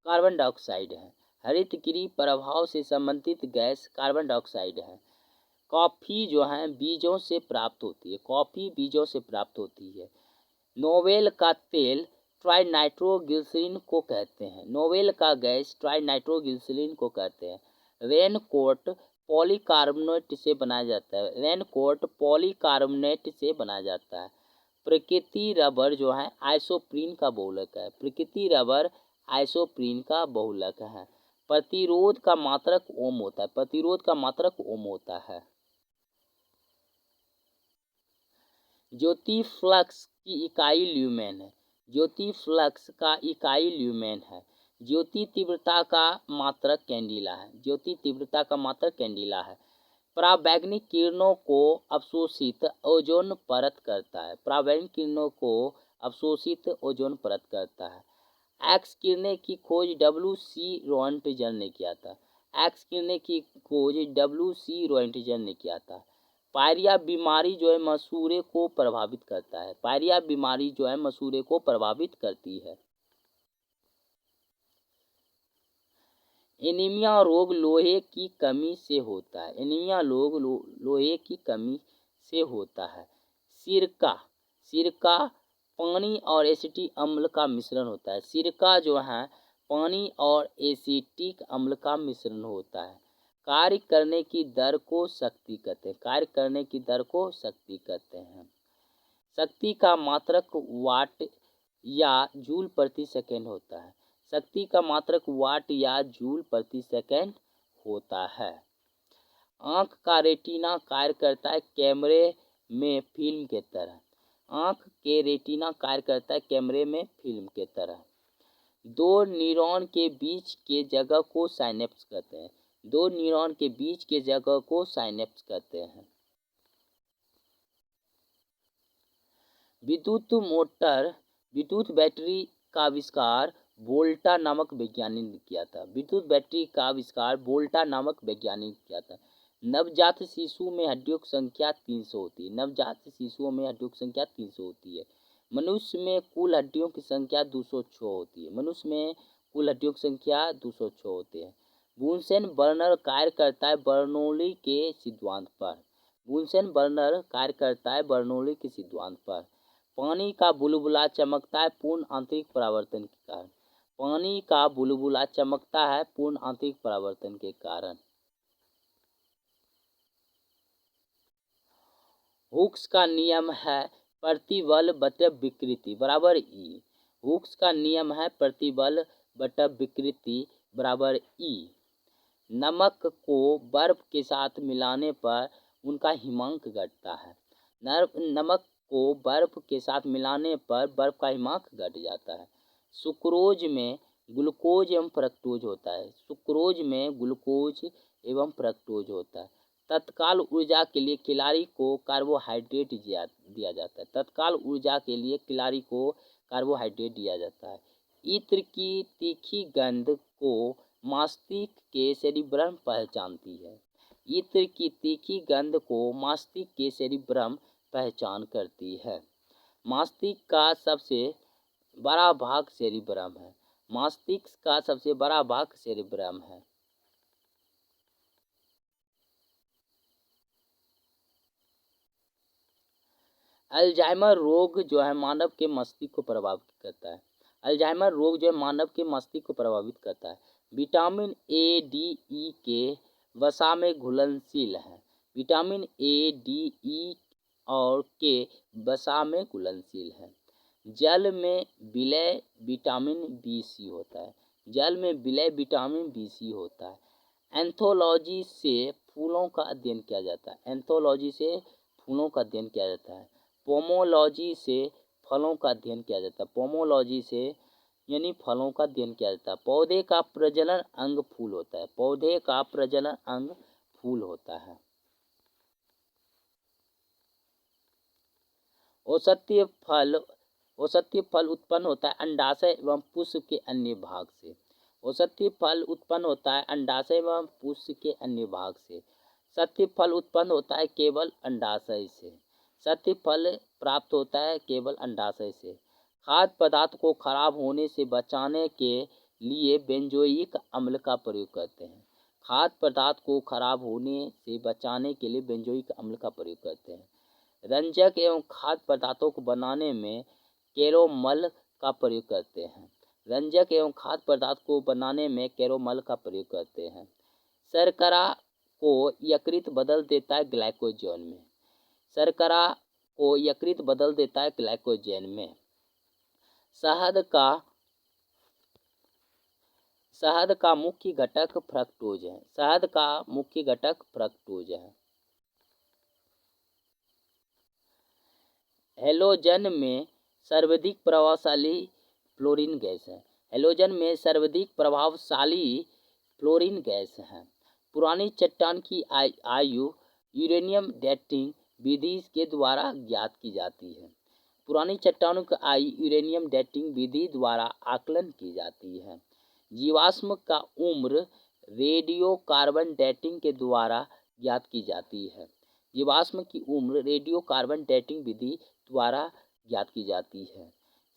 Speaker 1: कार्बन डाइऑक्साइड है। हरितगृह प्रभाव से संबंधित गैस कार्बन डाइऑक्साइड है। कॉफ़ी जो है बीजों से प्राप्त होती है। कॉफ़ी बीजों से प्राप्त होती है। नोवेल का तेल ट्राइनाइट्रोग्लिसरीन को कहते हैं। नोवेल का गैस ट्राइनाइट्रोग्लिसरीन को कहते हैं। रेनकोट पॉलीकार्बोनेट से बनाया जाता है। रेनकोट पॉलीकार्बोनेट से बनाया जाता है। प्रकृति रबर जो है आइसोप्रीन का बहुलक है। प्रकृति रबर आइसोप्रीन का बहुलक है। प्रतिरोध का मात्रक ओम होता है। प्रतिरोध का मात्रक ओम होता है। ज्योति फ्लक्स की इकाई ल्यूमेन है। ज्योति फ्लक्स का इकाई ल्यूमेन है। ज्योति तीव्रता का मात्रक कैंडिला है। ज्योति तीव्रता का मात्रक कैंडिला है। पराबैंगनी किरणों को अवशोषित ओजोन परत करता है। पराबैंगनी किरणों को अवशोषित ओजोन परत करता है। एक्स किरणें की खोज WC रोएंटजन ने किया था। एक्स किरणें की खोज WC रोएंटजन ने किया था। पायरिया बीमारी जो है मसूड़े को प्रभावित करता है। पायरिया बीमारी जो है मसूड़े को प्रभावित करती है। एनीमिया रोग लोहे की कमी से होता है। एनीमिया रोग लोहे की कमी से होता है। सिरका पानी और एसिटिक अम्ल का मिश्रण होता है। सिरका जो है पानी और एसिटिक अम्ल का मिश्रण होता है। कार्य करने की दर को शक्ति कहते हैं। कार्य करने की दर को शक्ति कहते हैं। शक्ति का मात्रक वाट या जूल प्रति सेकेंड होता है। शक्ति का मात्रक वाट या जूल प्रति सेकेंड होता है। आँख का रेटिना कार्य करता है कैमरे में फिल्म के तरह। आँख के रेटिना कार्य करता है कैमरे में फिल्म के तरह। दो न्यूरॉन के बीच के जगह को साइनेप्स कहते हैं। दो न्यूरॉन के बीच के जगह को साइनेप्स कहते हैं। विद्युत बैटरी का आविष्कार वोल्टा नामक वैज्ञानिक ने किया था। विद्युत बैटरी का आविष्कार वोल्टा नामक वैज्ञानिक ने किया था। नवजात शिशु में हड्डियों की संख्या 300 होती है। नवजात शिशुओं में हड्डियों की संख्या 300 होती है। मनुष्य में कुल हड्डियों की संख्या 206 होती है। मनुष्य में कुल हड्डियों की संख्या 206 होती है। बुनसेन बर्नर कार्य करता है बर्नौली के सिद्धांत पर। बुनसेन बर्नर कार्य करता है बर्नौली के सिद्धांत पर। पानी का बुलबुला चमकता है पूर्ण आंतरिक परावर्तन के कारण। पानी का बुलबुला चमकता है पूर्ण आंतरिक परावर्तन के कारण। हुक्स का नियम है प्रतिबल बटा विकृति बराबर ई। हुक्स का नियम है प्रतिबल बटा विकृति बराबर ई। नमक को बर्फ के साथ मिलाने पर उनका हिमांक घटता है। नमक को बर्फ के साथ मिलाने पर बर्फ का हिमांक घट जाता है। सुक्रोज में ग्लूकोज एवं फ्रक्टोज होता है। सुक्रोज में ग्लूकोज एवं फ्रक्टोज होता है। तत्काल ऊर्जा के लिए खिलाड़ी को कार्बोहाइड्रेट दिया जाता है। तत्काल ऊर्जा के लिए खिलाड़ी को कार्बोहाइड्रेट दिया जाता है। इत्र की तीखी गंध को मस्तिष्क के सेरिब्रम पहचानती है। इत्र की तीखी गंध को मस्तिष्क के सेरिब्रम पहचान करती है। मस्तिष्क का सबसे बड़ा भाग सेरिब्रम है। मस्तिष्क का सबसे बड़ा भाग सेरिब्रम है। अल्जाइमर रोग जो है मानव के मस्तिष्क को प्रभावित करता है। अल्जाइमर रोग जो है मानव के मस्तिष्क को प्रभावित करता है। विटामिन ए, डी, ई के वसा में घुलनशील है। विटामिन ए, डी, ई और के वसा में घुलनशील है। जल में विलय विटामिन बी सी होता है। जल में विलय विटामिन बी सी होता है। एंथोलॉजी से फूलों का अध्ययन किया जाता है। एंथोलॉजी से फूलों का अध्ययन किया जाता है। पोमोलॉजी से फलों का अध्ययन किया जाता है। पोमोलॉजी से यानी फलों का अध्ययन किया जाता है। पौधे का प्रजनन अंग फूल होता है। पौधे का प्रजनन अंग फूल होता है। औषधीय फल उत्पन्न होता है अंडाशय एवं पुष्प के अन्य भाग से। औषधीय फल उत्पन्न होता है अंडाशय एवं पुष्प के अन्य भाग से। सत्य फल उत्पन्न होता है केवल अंडाशय से। सत्य फल प्राप्त होता है केवल अंडाशय से। खाद्य पदार्थ को खराब होने से बचाने के लिए बेंजोइक अम्ल का प्रयोग करते हैं। खाद्य पदार्थ को खराब होने से बचाने के लिए बेंजोइक अम्ल का प्रयोग करते हैं। रंजक एवं खाद्य पदार्थों को बनाने में कैरोमल का प्रयोग करते हैं। रंजक एवं खाद्य पदार्थ को बनाने में कैरोमल का प्रयोग करते हैं। शर्करा को यकृत बदल देता है ग्लाइकोजन में। शर्करा को यकृत बदल देता है ग्लाइकोजन में। शहद का मुख्य घटक फ्रक्टोज है। शहद का मुख्य घटक फ्रक्टोज है। हैलोजन में सर्वाधिक प्रभावशाली फ्लोरीन गैस है। हैलोजन में सर्वाधिक प्रभावशाली फ्लोरीन गैस है। पुरानी चट्टान की आयु यूरेनियम डेटिंग विधि के द्वारा ज्ञात की जाती है। पुरानी चट्टानों की आयु यूरेनियम डेटिंग विधि द्वारा आकलन की जाती है। जीवाश्म का उम्र रेडियो कार्बन डेटिंग के द्वारा ज्ञात की जाती है। जीवाश्म की उम्र रेडियो कार्बन डेटिंग विधि द्वारा ज्ञात की जाती है।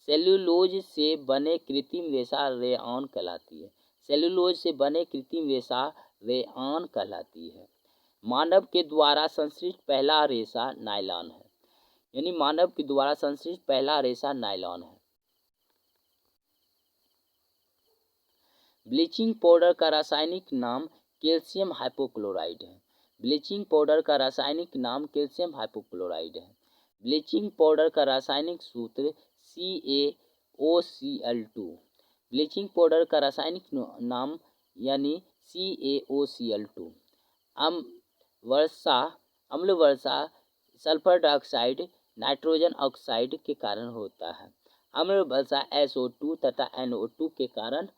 Speaker 1: सेल्यूलोज से बने कृत्रिम रेशा रेयॉन कहलाती है। सेल्यूलोज से बने कृत्रिम रेशा रेयॉन कहलाती है। मानव के द्वारा संश्लिष्ट पहला रेशा नायलॉन है। यानी मानव के द्वारा संश्लिष्ट पहला रेशा नायलॉन है। ब्लीचिंग पाउडर का रासायनिक नाम कैल्शियम हाइपोक्लोराइड है। ब्लीचिंग पाउडर का रासायनिक नाम कैल्शियम हाइपोक्लोराइड है। ब्लीचिंग पाउडर का रासायनिक सूत्र CaOCl2। ब्लीचिंग पाउडर का रासायनिक नाम यानी CaOCl2। अम्ल वर्षा सल्फर डाइऑक्साइड नाइट्रोजन ऑक्साइड के कारण होता है। अम्ल वर्षा SO2 तथा NO2 के कारण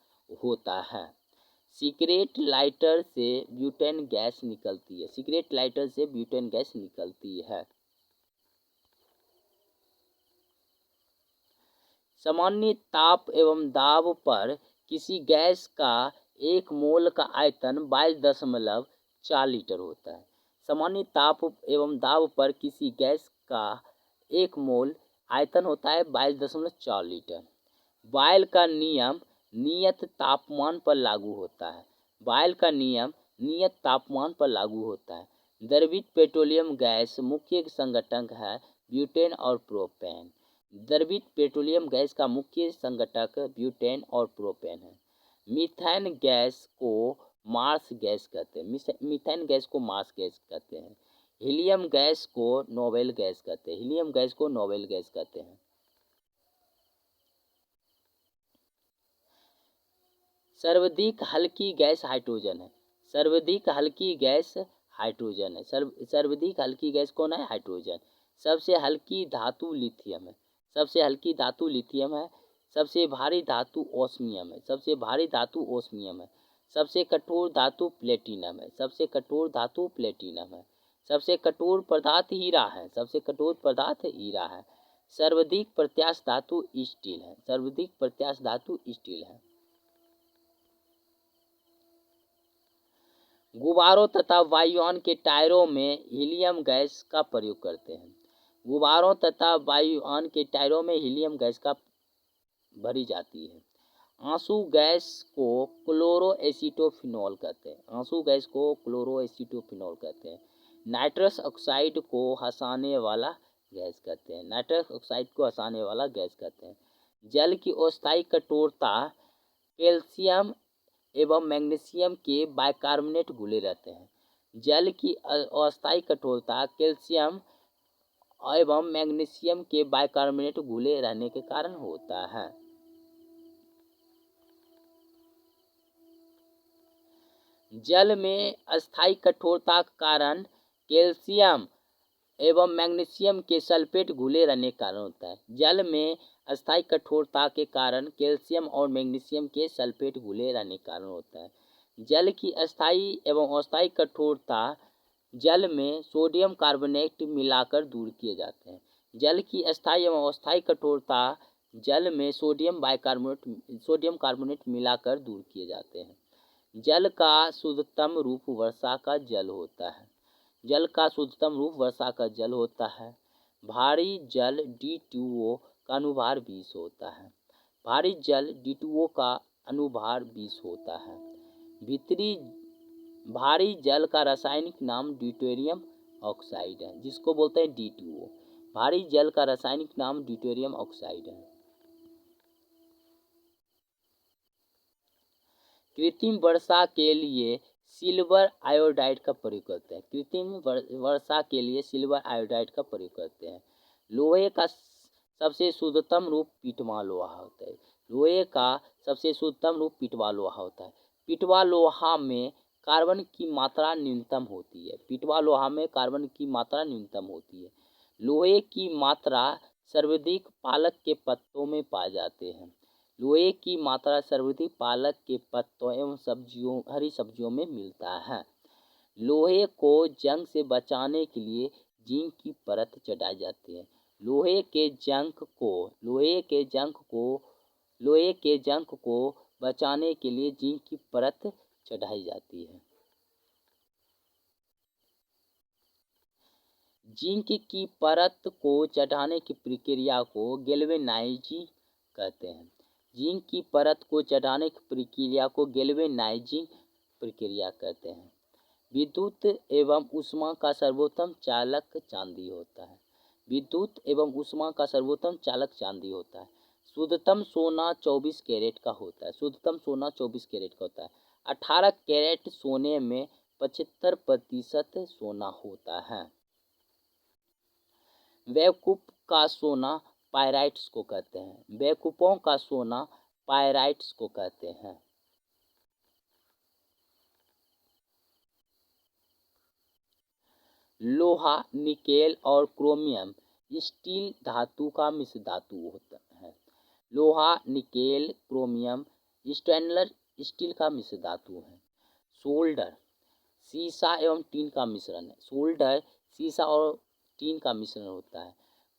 Speaker 1: होता है। सिगरेट लाइटर से ब्यूटेन गैस निकलती है। सिगरेट लाइटर से ब्यूटेन गैस निकलती है। सामान्य ताप एवं दाब पर किसी गैस का 1 मोल का आयतन 22.4 लीटर होता है। सामान्य ताप एवं दाब पर किसी गैस का 1 मोल आयतन होता है 22.4 लीटर। बॉयल का नियम नियत तापमान पर लागू होता है। बॉयल का नियम नियत तापमान पर लागू होता है। द्रवित पेट्रोलियम गैस मुख्य संघटक है ब्यूटेन और प्रोपेन। द्रवित पेट्रोलियम गैस का मुख्य संघटक ब्यूटेन और प्रोपेन है। मीथेन गैस को मार्स गैस कहते हैं। मीथेन गैस को मार्स गैस कहते हैं। हीलियम गैस को नोबेल गैस कहते हैं। हीलियम गैस को नोबेल गैस कहते हैं। सर्वाधिक हल्की गैस हाइड्रोजन है। सर्वाधिक हल्की गैस हाइड्रोजन है। सर्वाधिक हल्की गैस कौन है? हाइड्रोजन। सबसे हल्की धातु लिथियम है। सबसे हल्की धातु लिथियम है। सबसे भारी धातु ओस्मियम है। सबसे भारी धातु ओस्मियम है। सबसे कठोर धातु प्लेटिनम है। सबसे कठोर धातु प्लेटिनम है। सबसे कठोर पदार्थ हीरा है। सबसे कठोर पदार्थ हीरा है। सर्वाधिक प्रत्यास्थ धातु स्टील है। सर्वाधिक प्रत्यास्थ धातु स्टील है। गुब्बारों तथा वायुयान के टायरों में हीलियम गैस का प्रयोग करते हैं। गुब्बारों तथा वायुयान के टायरों में हीलियम गैस का भरी जाती है। आंसू गैस को क्लोरोएसिटोफिनॉल कहते हैं। आंसू गैस को क्लोरोएसिटोफिनॉल कहते हैं। नाइट्रस ऑक्साइड को हंसाने वाला गैस कहते हैं। नाइट्रस ऑक्साइड को हंसाने वाला गैस कहते हैं। जल की अस्थायी कठोरता कैल्शियम एवं मैग्नीशियम के बाइकार्बोनेट घुले रहते हैं। जल की अस्थायी कठोरता कैल्शियम एवं मैग्नीशियम के बाइकार्बोनेट घुले रहने के कारण होता है। जल में अस्थायी कठोरता के कारण कैल्शियम एवं मैग्नीशियम के सल्फेट घुले रहने के कारण होता है। जल में अस्थायी कठोरता के कारण कैल्शियम और मैग्नीशियम के सल्फेट घुले रहने के कारण होता है। जल की अस्थायी एवं अस्थायी कठोरता जल में सोडियम कार्बोनेट मिलाकर दूर किए जाते हैं। जल की अस्थायी एवं अस्थायी कठोरता जल में सोडियम कार्बोनेट मिलाकर दूर किए जाते हैं। जल का शुद्धतम रूप वर्षा का जल होता है। जल का शुद्धतम रूप वर्षा का जल होता है। भारी जल D2O का अनुभार 20 होता है। भारी जल D2O का अनुभार 20 होता है। भीतरी भारी जल का रासायनिक नाम ड्यूटेरियम ऑक्साइड है, जिसको बोलते हैं D2O। भारी जल का रासायनिक नाम ड्यूटेरियम ऑक्साइड है। कृत्रिम वर्षा के लिए सिल्वर आयोडाइड का प्रयोग करते हैं। कृत्रिम वर्षा के लिए सिल्वर आयोडाइड का प्रयोग करते हैं। लोहे का सबसे शुद्धतम रूप पिटवा लोहा होता है। लोहे का सबसे शुद्धतम रूप पिटवा लोहा होता है। पिटवा लोहा में कार्बन की मात्रा न्यूनतम होती है। पिटवा लोहा में कार्बन की मात्रा न्यूनतम होती है। लोहे की मात्रा सर्वाधिक पालक के पत्तों में पाए जाते हैं। लोहे की मात्रा सर्वाधिक पालक के पत्तों एवं हरी सब्जियों में मिलता है। लोहे को जंग से बचाने के लिए जिंक की परत चढ़ाई जाती है। लोहे के जंग को बचाने के लिए जिंक की परत चढ़ाई जाती है। जिंक की परत को चढ़ाने की प्रक्रिया को गैल्वेनाइजिंग कहते हैं। जिंक की परत को चढ़ाने की प्रक्रिया को गैल्वेनाइजिंग प्रक्रिया कहते हैं। विद्युत एवं ऊष्मा का सर्वोत्तम चालक चांदी होता है। विद्युत एवं ऊष्मा का सर्वोत्तम चालक चांदी होता है। शुद्धतम सोना 24 कैरेट का होता है। शुद्धतम सोना 24 कैरेट का होता है। 18 कैरेट सोने में 75% सोना होता है। बेवकूफ का सोना पायराइट्स को कहते हैं। बेवकूफों का सोना पायराइट्स को कहते हैं। लोहा, निकेल और क्रोमियम स्टील धातु का मिश्र धातु होता है। लोहा, निकेल, क्रोमियम स्टेनलेस स्टील का मिश्र धातु है। सोल्डर सीसा एवं टीन का मिश्रण है। सोल्डर सीसा और टीन का मिश्रण होता है।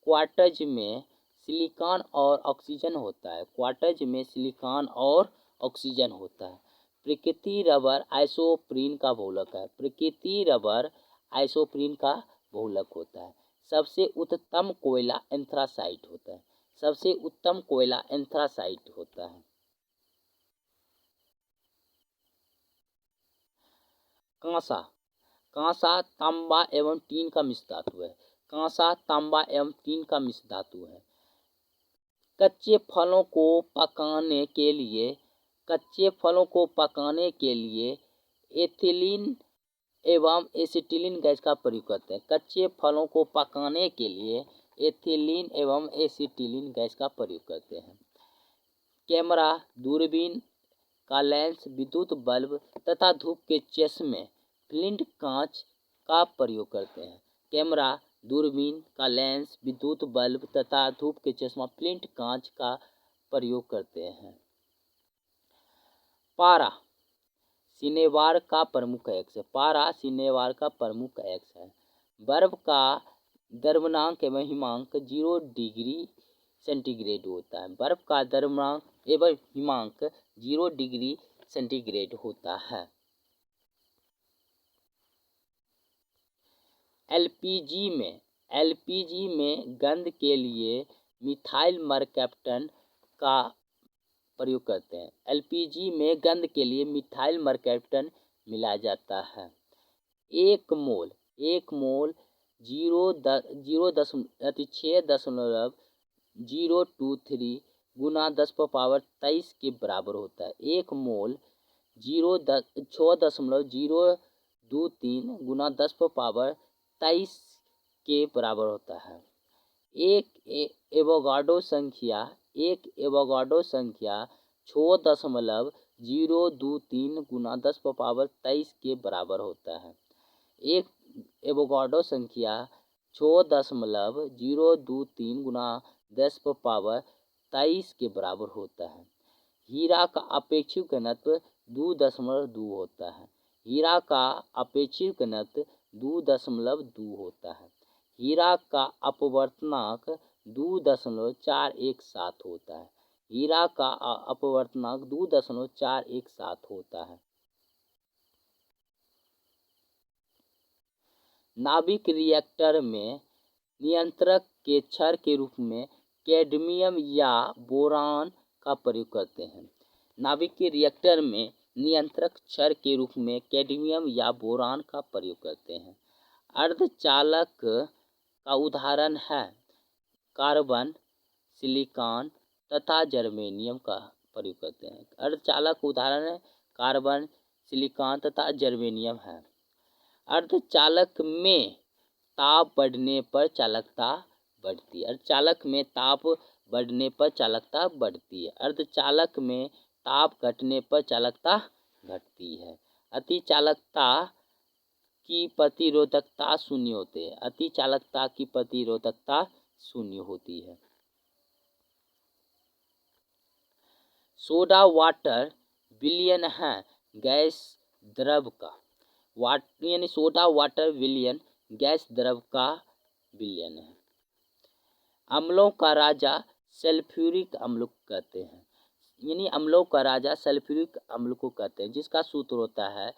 Speaker 1: क्वार्ट्ज में सिलिकॉन और ऑक्सीजन होता है। क्वार्ट्ज में सिलिकॉन और ऑक्सीजन होता है। प्रकृति रबर आइसोप्रीन का बहुलक है। प्रकृति रबर आइसोप्रीन का बहुलक होता है। सबसे उत्तम कोयला एंथ्रासाइट होता है। सबसे उत्तम कोयला एंथ्रासाइट होता है। कांसा कांसा तांबा एवं टीन का मिश्र धातु है। कांसा तांबा एवं टीन का मिश्र धातु है। कच्चे फलों को पकाने के लिए एथिलीन एवं एसिटिलीन गैस का प्रयोग करते हैं। कच्चे फलों को पकाने के लिए एथिलीन एवं एसिटिलीन गैस का प्रयोग करते हैं। कैमरा, दूरबीन का लेंस, विद्युत बल्ब तथा धूप के चश्मे फ्लिंट कांच का प्रयोग करते हैं। कैमरा, दूरबीन का लेंस, विद्युत बल्ब तथा धूप के चश्मा फ्लिंट कांच का प्रयोग करते हैं। पारा सिनेवार का प्रमुख अक्ष है। पारा सिनेवार का प्रमुख अक्ष है। बर्फ का द्रव्यमाप एवं हिमांक 0 डिग्री सेंटीग्रेड होता है। बर्फ का द्रव्यमाप एवं हिमांक 0 डिग्री सेंटीग्रेड होता है। एलपीजी में गंध के लिए मिथाइल मरकैप्टन का प्रयोग करते हैं। एलपीजी में गंध के लिए मिथाइल मरकैप्टन मिलाया जाता है। एक मोल 6.023 गुना 10⁻23 के बराबर होता है। एक मोल 6.023 गुना 10⁻23 के बराबर होता है। एक एवोगाड्रो संख्या 6.023 गुना 10⁻23 के बराबर होता है। एक एवोगाड्रो संख्या 6.023 गुना 10⁻23 के बराबर होता है। हीरा का अपेक्षित घनत्व 2.2 होता है। हीरा का अपेक्षित घनत्व 2.2 होता है। हीरा का अपवर्तनांक 2.417 होता है। हीरा का अपवर्तनांक 2.417 होता है। नाभिक रिएक्टर में नियंत्रक के क्षार के रूप में कैडमियम या बोरान का प्रयोग करते हैं। नाभिक के रिएक्टर में नियंत्रक क्षार के रूप में कैडमियम या बोरान का प्रयोग करते हैं। अर्धचालक का उदाहरण है कार्बन, सिलिकॉन तथा जर्मेनियम का प्रयोग करते हैं। अर्धचालक उदाहरण है कार्बन, सिलिकॉन तथा जर्मेनियम है। अर्धचालक में ताप बढ़ने पर चालकता बढ़ती है। अर्धचालक में ताप बढ़ने पर चालकता बढ़ती है। अर्धचालक में ताप घटने पर चालकता घटती है। अतिचालकता की प्रतिरोधकता शून्य होती है। अतिचालकता की प्रतिरोधकता शून्य होती है। सोडा वाटर विलयन है गैस द्रव का यानी सोडा वाटर विलयन गैस द्रव का विलयन है। अम्लों का राजा सल्फ्यूरिक अम्ल कहते हैं। यानी अम्लों का राजा सल्फ्यूरिक अम्ल को कहते हैं, जिसका सूत्र होता है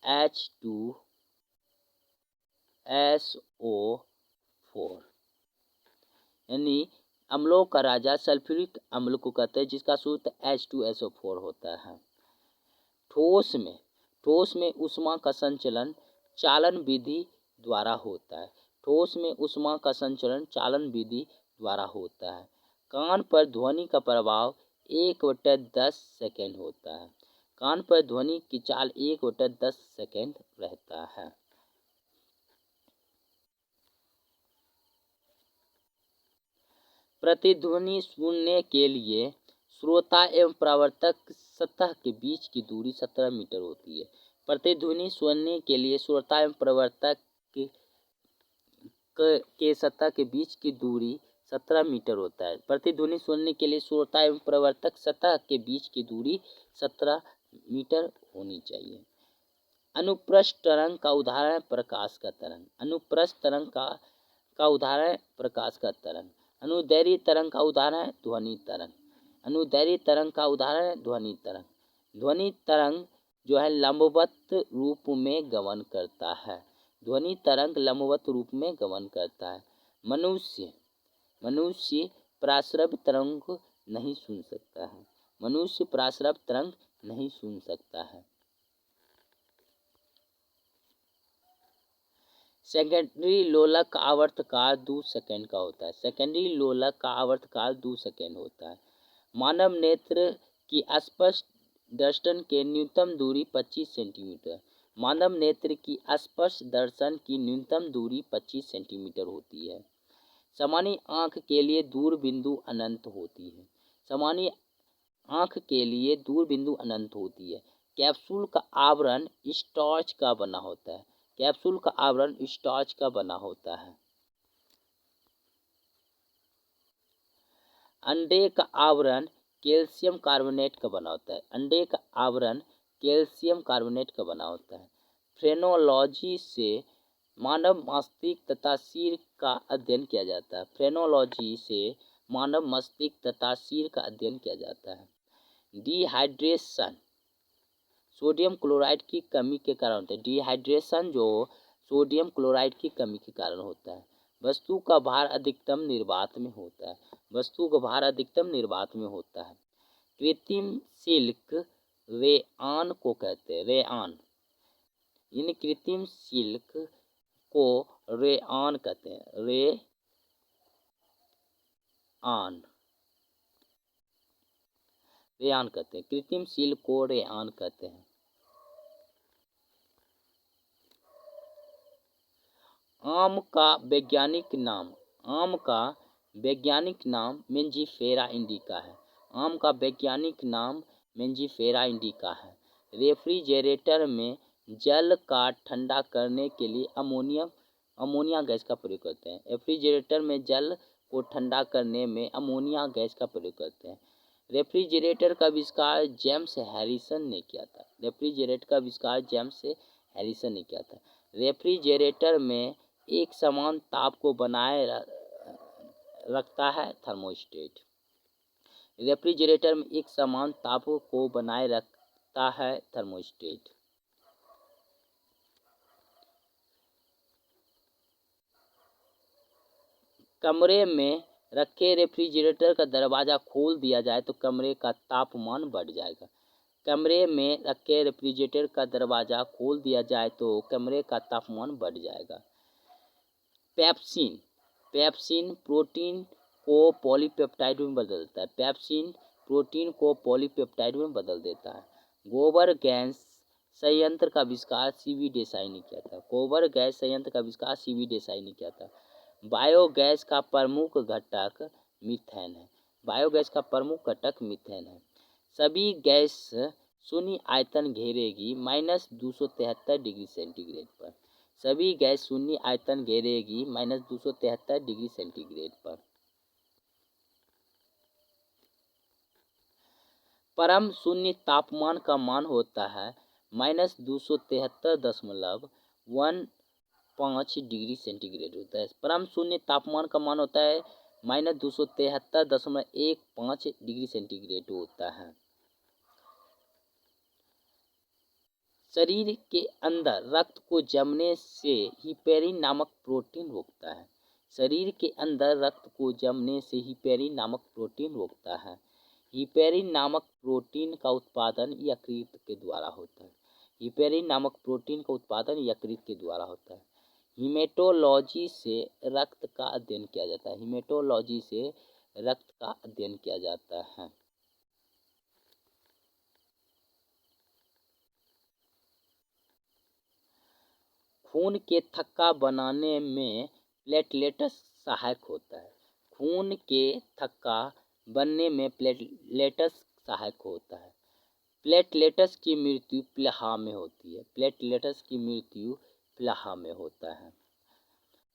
Speaker 1: H2SO4। यानी अम्लों का राजा सल्फ्यूरिक अम्ल को कहते हैं, जिसका सूत्र H2SO4 होता है। ठोस में ऊष्मा का संचलन चालन विधि द्वारा होता है। ठोस में ऊष्मा का संचलन चालन विधि द्वारा होता है। कान पर ध्वनि का प्रभाव 1/10 सेकेंड होता है। कान पर ध्वनि की चाल 1/10 सेकेंड रहता है। प्रतिध्वनि सुनने के लिए श्रोता एवं प्रवर्तक सतह के बीच की दूरी 17 मीटर होती है। प्रतिध्वनि सुनने के लिए श्रोता एवं प्रवर्तक के सतह के बीच की दूरी 17 मीटर होता है। प्रतिध्वनि सुनने के लिए श्रोता एवं प्रवर्तक सतह के बीच की दूरी 17 मीटर होनी चाहिए। अनुप्रस्थ तरंग का उदाहरण प्रकाश का तरंग। अनुप्रस्थ तरंग का उदाहरण प्रकाश का तरंग। अनुदैर्घ्य तरंग का उदाहरण ध्वनि तरंग। अनुदैर्घ्य तरंग का उदाहरण ध्वनि तरंग। ध्वनि तरंग जो है लंबवत रूप में गमन करता है। ध्वनि तरंग लंबवत रूप में गमन करता है। मनुष्य प्राश्रव्य तरंग नहीं सुन सकता है। मनुष्य प्राश्रव्य तरंग नहीं सुन सकता है। सेकेंडरी लोलक का आवर्तकाल 2 सेकेंड का होता है। सेकेंडरी लोलक का आवर्तकाल 2 सेकेंड होता है। मानव नेत्र की स्पष्ट दर्शन के न्यूनतम दूरी 25 सेंटीमीटर। मानव नेत्र की स्पष्ट दर्शन की न्यूनतम दूरी 25 सेंटीमीटर होती है। सामान्य आँख के लिए दूर बिंदु अनंत होती है। सामान्य आँख के लिए दूर बिंदु अनंत होती है। कैप्सूल का आवरण स्टार्च का बना होता है। कैप्सूल का आवरण स्टार्च का बना होता है। अंडे का आवरण कैल्शियम कार्बोनेट का बना होता है। अंडे का आवरण कैल्शियम कार्बोनेट का बना होता है। फ्रेनोलॉजी से मानव मस्तिष्क तथा सिर का अध्ययन किया जाता है। फ्रेनोलॉजी से मानव मस्तिष्क तथा सिर का अध्ययन किया जाता है। डिहाइड्रेशन सोडियम क्लोराइड की कमी के कारण होता है। डिहाइड्रेशन जो सोडियम क्लोराइड की कमी के कारण होता है। वस्तु का भार अधिकतम निर्वात में होता है। वस्तु का भार अधिकतम निर्वात में होता है। कृत्रिम सिल्क रेआन को कहते हैं। रेआन इन कृत्रिम सिल्क को रेआन कहते हैं। रेआन कहते हैं। कृत्रिम सिल्क को रेआन कहते हैं। आम का वैज्ञानिक नाम मेंजीफेरा इंडिका है। आम का वैज्ञानिक नाम मेंजीफेरा इंडिका है। रेफ्रिजरेटर में जल का ठंडा करने के लिए अमोनिया गैस का प्रयोग करते हैं। रेफ्रिजरेटर में जल को ठंडा करने में अमोनिया गैस का प्रयोग करते हैं। रेफ्रिजरेटर का आविष्कार जेम्स हैरिसन ने किया था। रेफ्रिजरेटर का आविष्कार जेम्स हैरिसन ने किया था। रेफ्रिजरेटर में एक समान ताप को बनाए रखता है थर्मोस्टेट। रेफ्रिजरेटर में एक समान ताप को बनाए रखता है थर्मोस्टेट। कमरे में रखे रेफ्रिजरेटर का दरवाज़ा खोल दिया जाए तो कमरे का तापमान बढ़ जाएगा। कमरे में रखे रेफ्रिजरेटर का दरवाज़ा खोल दिया जाए तो कमरे का तापमान बढ़ जाएगा। पेप्सिन प्रोटीन को पॉलीपेप्टाइड में बदल देता है। पेप्सिन प्रोटीन को पॉलीपेप्टाइड में बदल देता है। गोबर गैस संयंत्र का आविष्कार सीवी देसाई ने किया था। गोबर गैस संयंत्र का आविष्कार सीवी देसाई ने किया था। बायोगैस का प्रमुख घटक मीथेन है। बायोगैस का प्रमुख घटक मीथेन है। सभी गैस शून्य आयतन घेरेगी -273 डिग्री सेंटीग्रेड पर। सभी गैस शून्य आयतन घेरेगी -273 डिग्री सेंटीग्रेड पर। परम शून्य तापमान का मान होता है -273.15 डिग्री सेंटीग्रेड होता है। परम शून्य तापमान का मान होता है -273.15 डिग्री सेंटीग्रेड होता है। शरीर के अंदर रक्त को जमने से हिपेरिन नामक प्रोटीन रोकता है। शरीर के अंदर रक्त को जमने से हिपेरिन नामक प्रोटीन रोकता है। हिपेरिन नामक प्रोटीन का उत्पादन यकृत के द्वारा होता है। हिपेरिन नामक प्रोटीन का उत्पादन यकृत के द्वारा होता है। हीमेटोलॉजी से रक्त का अध्ययन किया जाता है। हीमेटोलॉजी से रक्त का अध्ययन किया जाता है। खून के थक्का बनाने में प्लेटलेट्स सहायक होता है। खून के थक्का बनने में प्लेटलेट्स सहायक होता है। प्लेटलेट्स की मृत्यु प्लीहा में होती है। प्लेटलेट्स की मृत्यु प्लीहा में होता है।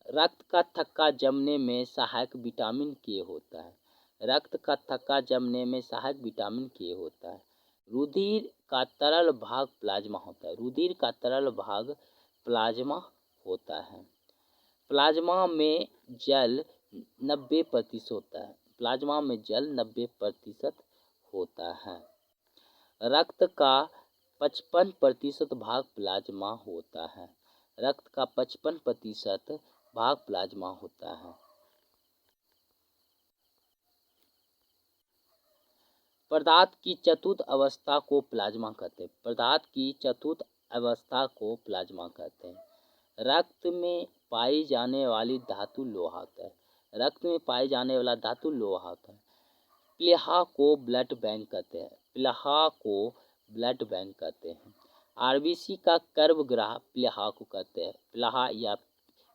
Speaker 1: रक्त का थक्का जमने में सहायक विटामिन के होता है। रक्त का थक्का जमने में सहायक विटामिन के होता है। रुधिर का तरल भाग प्लाज्मा होता है। रुधिर का तरल भाग प्लाज्मा होता है। प्लाज्मा में जल 90% होता है। प्लाज्मा में जल 90% होता है। रक्त का 55% भाग प्लाज्मा होता है। रक्त का 55% भाग प्लाज्मा होता है। पदार्थ की चतुर्थ अवस्था को प्लाज्मा कहते हैं। पदार्थ की चतुर्थ अवस्था को प्लाज्मा कहते हैं। रक्त में पाई जाने वाली धातु लोहा होता है। रक्त में पाई जाने वाला धातु लोहा होता है। प्लीहा को ब्लड बैंक कहते हैं। प्लीहा को ब्लड बैंक कहते हैं। आरबीसी का गर्भगृह प्लीहा को कहते हैं। प्लीहा या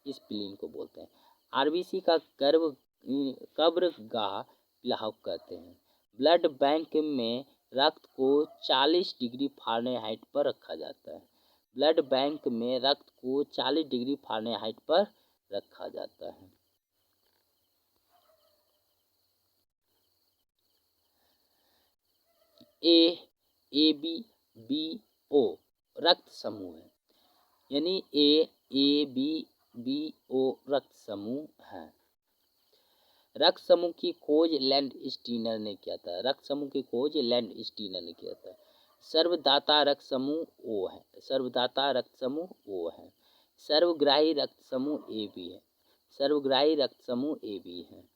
Speaker 1: स्प्लीन को बोलते हैं। आरबीसी का गर्भगृह प्लीहा को कहते हैं। ब्लड बैंक में रक्त को 40 डिग्री फ़ारेनहाइट पर रखा जाता है। ब्लड बैंक में रक्त को 40 डिग्री फ़ारेनहाइट पर रखा जाता है। ए बी ओ रक्त समूह है, यानी ए बी बी ओ रक्त समूह है। रक्त समूह की खोज लैंड स्टीनर ने किया था। रक्त समूह की खोज लैंड स्टीनर ने किया था। सर्वदाता रक्त समूह ओ है। सर्वदाता रक्त समूह ओ है। सर्वग्राही रक्त समूह ए बी है। सर्वग्राही रक्त समूह ए बी है।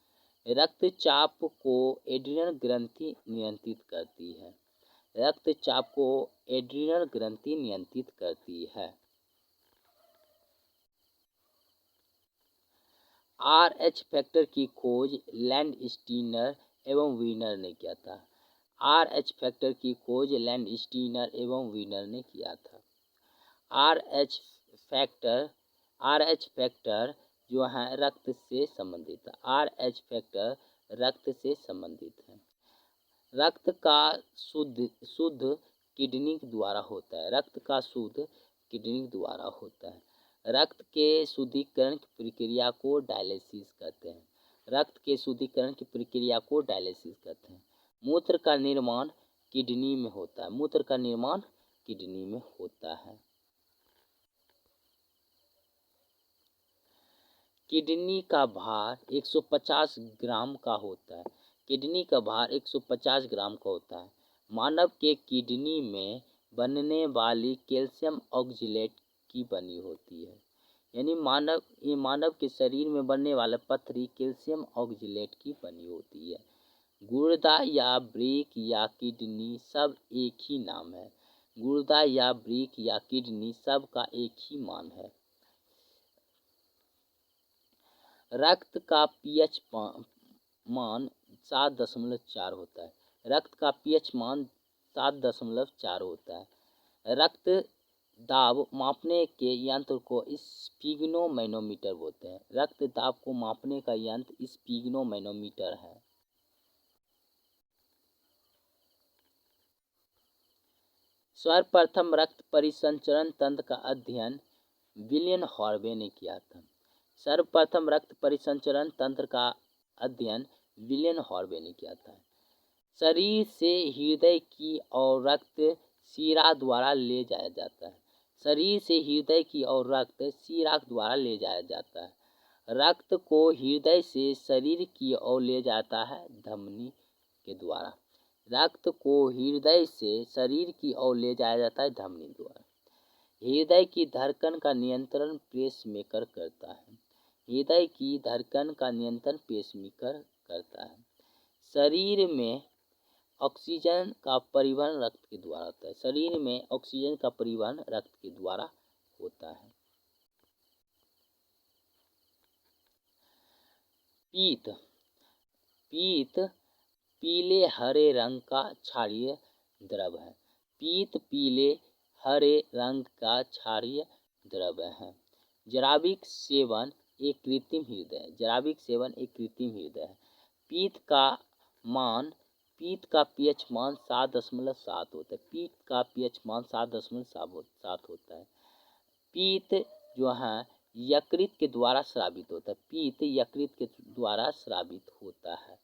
Speaker 1: रक्तचाप को एड्रिनल ग्रंथि नियंत्रित करती है। रक्तचाप को एड्रिनल ग्रंथि नियंत्रित करती है। RH फैक्टर की खोज लैंड स्टीनर एवं वीनर ने किया था। RH फैक्टर की खोज लैंड स्टीनर एवं वीनर ने किया था। RH फैक्टर जो है रक्त से संबंधित है। RH फैक्टर रक्त से संबंधित है। रक्त का शुद्ध किडनी द्वारा होता है। रक्त का शुद्ध किडनी द्वारा होता है। रक्त के शुद्धिकरण की प्रक्रिया को डायलिसिस कहते हैं। रक्त के शुद्धिकरण की प्रक्रिया को डायलिसिस कहते हैं। मूत्र का निर्माण किडनी में होता है। मूत्र का निर्माण किडनी में होता है। किडनी का भार 150 ग्राम का होता है। किडनी का भार 150 ग्राम का होता है। मानव के किडनी में बनने वाली कैल्शियम ऑक्जेलेट की बनी होती है, यानी मानव के शरीर में बनने वाला पथरी कैल्शियम ऑक्जेलेट की बनी होती है। गुर्दा या वृक्क या किडनी सब एक ही नाम है। गुर्दा या वृक्क या किडनी सब का एक ही मान है। रक्त का पीएच मान 7.4 होता है। रक्त का पीएच मान 7.4 होता है। रक्त दाब मापने के यंत्र को स्फिग्नोमैनोमीटर बोलते हैं। रक्त दाब को मापने का यंत्र स्फिग्नोमैनोमीटर है। सर्वप्रथम रक्त परिसंचरण तंत्र का अध्ययन विलियम हार्वे ने किया था। सर्वप्रथम रक्त परिसंचरण तंत्र का अध्ययन विलियम हार्वे ने किया था। शरीर से हृदय की ओर रक्त शिरा द्वारा ले जाया जाता है। शरीर से हृदय की ओर रक्त शिरा द्वारा ले जाया जाता है। रक्त को हृदय से शरीर की ओर ले जाता है धमनी के द्वारा। रक्त को हृदय से शरीर की ओर ले जाया जाता है धमनी द्वारा। हृदय की धड़कन का नियंत्रण पेसमेकर करता है। हृदय की धड़कन का नियंत्रण पेसमेकर करता है। शरीर में ऑक्सीजन का परिवहन रक्त के द्वारा होता है। शरीर में ऑक्सीजन का परिवहन रक्त के द्वारा होता है। पीत पीले हरे रंग का क्षारीय द्रव है। पीत पीले हरे रंग का क्षारीय द्रव है। जराविक सेवन एक कृत्रिम हृदय है। जराविक सेवन एक कृत्रिम हृदय है। पीत का पीएच मान 7.7 होता है। पीत का पीएच मान 7.7 होता है। पीत जो है यकृत के द्वारा स्रावित होता है। पीत यकृत के द्वारा स्रावित होता है।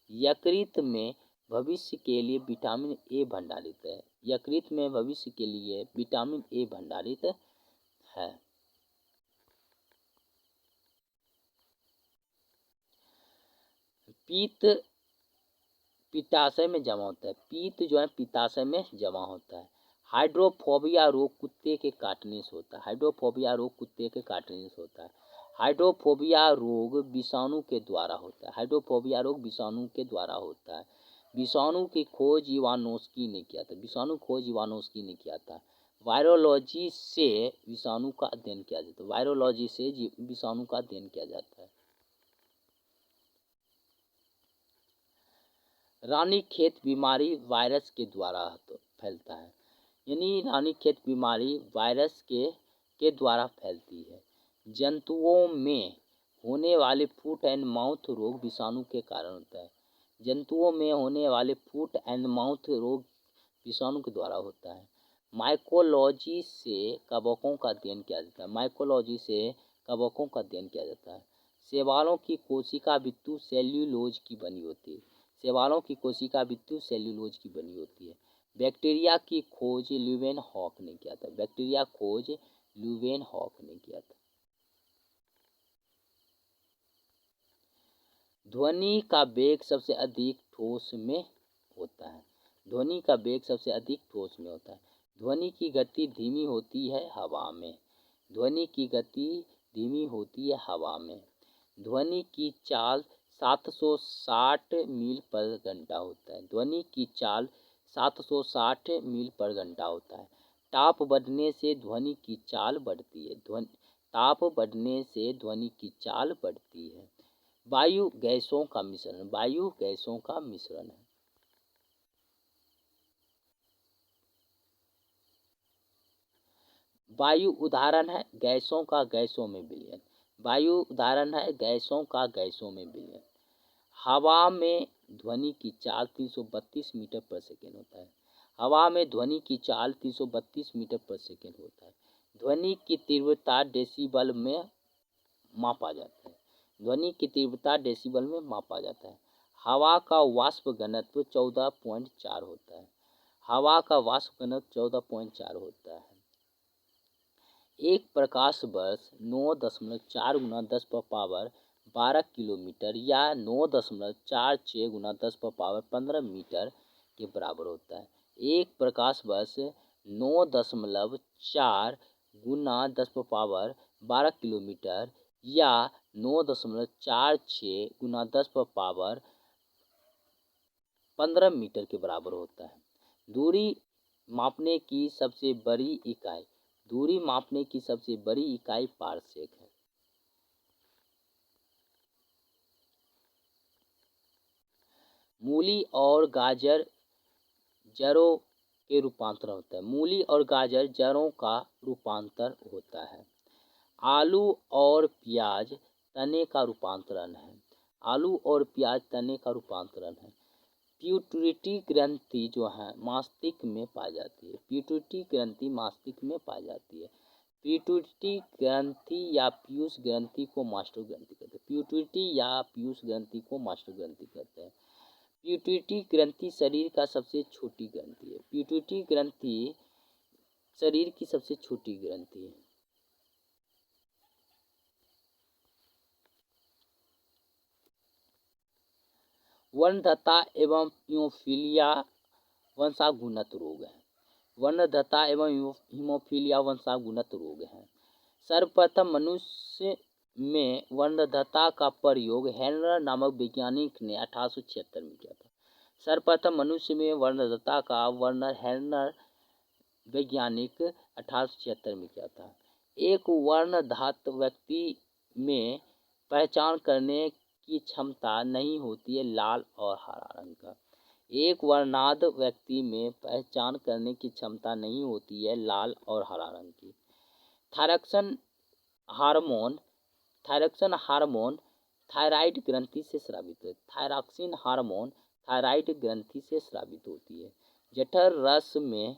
Speaker 1: यकृत में भविष्य के लिए विटामिन ए भंडारित है। यकृत में भविष्य के लिए विटामिन ए भंडारित है। पीत पित्ताशय में जमा होता है। पीत जो है पित्ताशय में जमा होता है। हाइड्रोफोबिया रोग कुत्ते के काटने से होता है। हाइड्रोफोबिया रोग कुत्ते के काटने से होता है। हाइड्रोफोबिया रोग विषाणु के द्वारा होता है। हाइड्रोफोबिया रोग विषाणु के द्वारा होता है। विषाणु की खोज इवानोस्की ने किया था। विषाणु खोज इवानोस्की ने किया था। वायरोलॉजी से विषाणु का अध्ययन किया जाता है। वायरोलॉजी से विषाणु का अध्ययन किया जाता है। रानीखेत बीमारी वायरस के द्वारा फैलता है, यानी रानीखेत बीमारी वायरस के द्वारा फैलती है। जंतुओं में होने वाले फुट एंड माउथ रोग विषाणु के कारण होता है। जंतुओं में होने वाले फुट एंड माउथ रोग विषाणु के द्वारा होता है। माइकोलॉजी से कवकों का अध्ययन किया जाता है। माइकोलॉजी से कवकों का अध्ययन किया जाता है। शैवालों की कोशिका भित्ति सेल्यूलोज की बनी होती है। शैवालों की कोशिका भित्ति सेल्यूलोज की बनी होती है। बैक्टीरिया की खोज ल्यूवेनहॉक ने किया था। बैक्टीरिया खोज ल्यूवेनहॉक ने किया था। ध्वनि का वेग सबसे अधिक ठोस में होता है। ध्वनि का वेग सबसे अधिक ठोस में होता है। ध्वनि की गति धीमी होती है हवा में। ध्वनि की गति धीमी होती है हवा में। ध्वनि की चाल 760 मील पर घंटा होता है। ध्वनि की चाल 760 मील पर घंटा होता है। ताप बढ़ने से ध्वनि की चाल बढ़ती है। ताप बढ़ने से ध्वनि की चाल बढ़ती है। वायु गैसों का मिश्रण। वायु गैसों का मिश्रण है। वायु उदाहरण है गैसों का गैसों में विलयन। वायु उदाहरण है गैसों का गैसों में विलयन। हवा में ध्वनि की चाल 332 मीटर पर सेकेंड होता है। हवा में ध्वनि की चाल 332 मीटर पर सेकेंड होता है। ध्वनि की तीव्रता डेसिबल में मापा जाता है। ध्वनि की तीव्रता डेसिबल में मापा जाता है। हवा का वाष्प घनत्व 14.4 होता है। हवा का वाष्प घनत्व 14.4 होता है। एक प्रकाश वर्ष 9.4 गुना 10 पर पावर 12 किलोमीटर या 9.46 गुना 10 पर पावर 15 मीटर के बराबर होता है। एक प्रकाश वर्ष 9.4 गुना 10 पर पावर 12 किलोमीटर या 9.46 गुना 10 पर पावर 15 मीटर के बराबर होता है। दूरी मापने की सबसे बड़ी इकाई। दूरी मापने की सबसे बड़ी इकाई पारसेक है। मूली और गाजर जड़ों के रूपांतर होता है। मूली और गाजर जड़ों का रूपांतर होता है। आलू और प्याज तने का रूपांतरण है। आलू और प्याज तने का रूपांतरण है। प्यूटरी ग्रंथि जो है मस्तिष्क में पाई जाती है। प्यूटरी ग्रंथि मस्तिष्क में पाई जाती है। प्यूटरी ग्रंथि या पीयूष ग्रंथि को मास्टर ग्रंथि कहते हैं। प्यूटरी या पीयूष ग्रंथि को मास्टर ग्रंथि कहते हैं। प्यूटरी ग्रंथि शरीर का सबसे छोटी ग्रंथि है। प्यूटरी ग्रंथि शरीर की सबसे छोटी ग्रंथि है। वर्णधता एवं हीमोफीलिया वंशानुगत रोग है। वर्णधता एवं हीमोफीलिया वंशानुगत रोग है। सर्वप्रथम मनुष्य में वर्णधता का प्रयोग हेनर नामक वैज्ञानिक ने 1876 में किया था। सर्वप्रथम मनुष्य में वर्णधता का वर्नर हेनर वैज्ञानिक 1876 में किया था। एक वर्णधात व्यक्ति में पहचान करने की क्षमता नहीं होती है लाल और हरा रंग का। एक वर्णाध व्यक्ति में पहचान करने की क्षमता नहीं होती है लाल और हरा रंग की। थायरॉक्सिन हार्मोन थायराइड ग्रंथि से स्रावित है। थायरॉक्सिन हार्मोन थायराइड ग्रंथि से स्रावित होती है। जठर रस में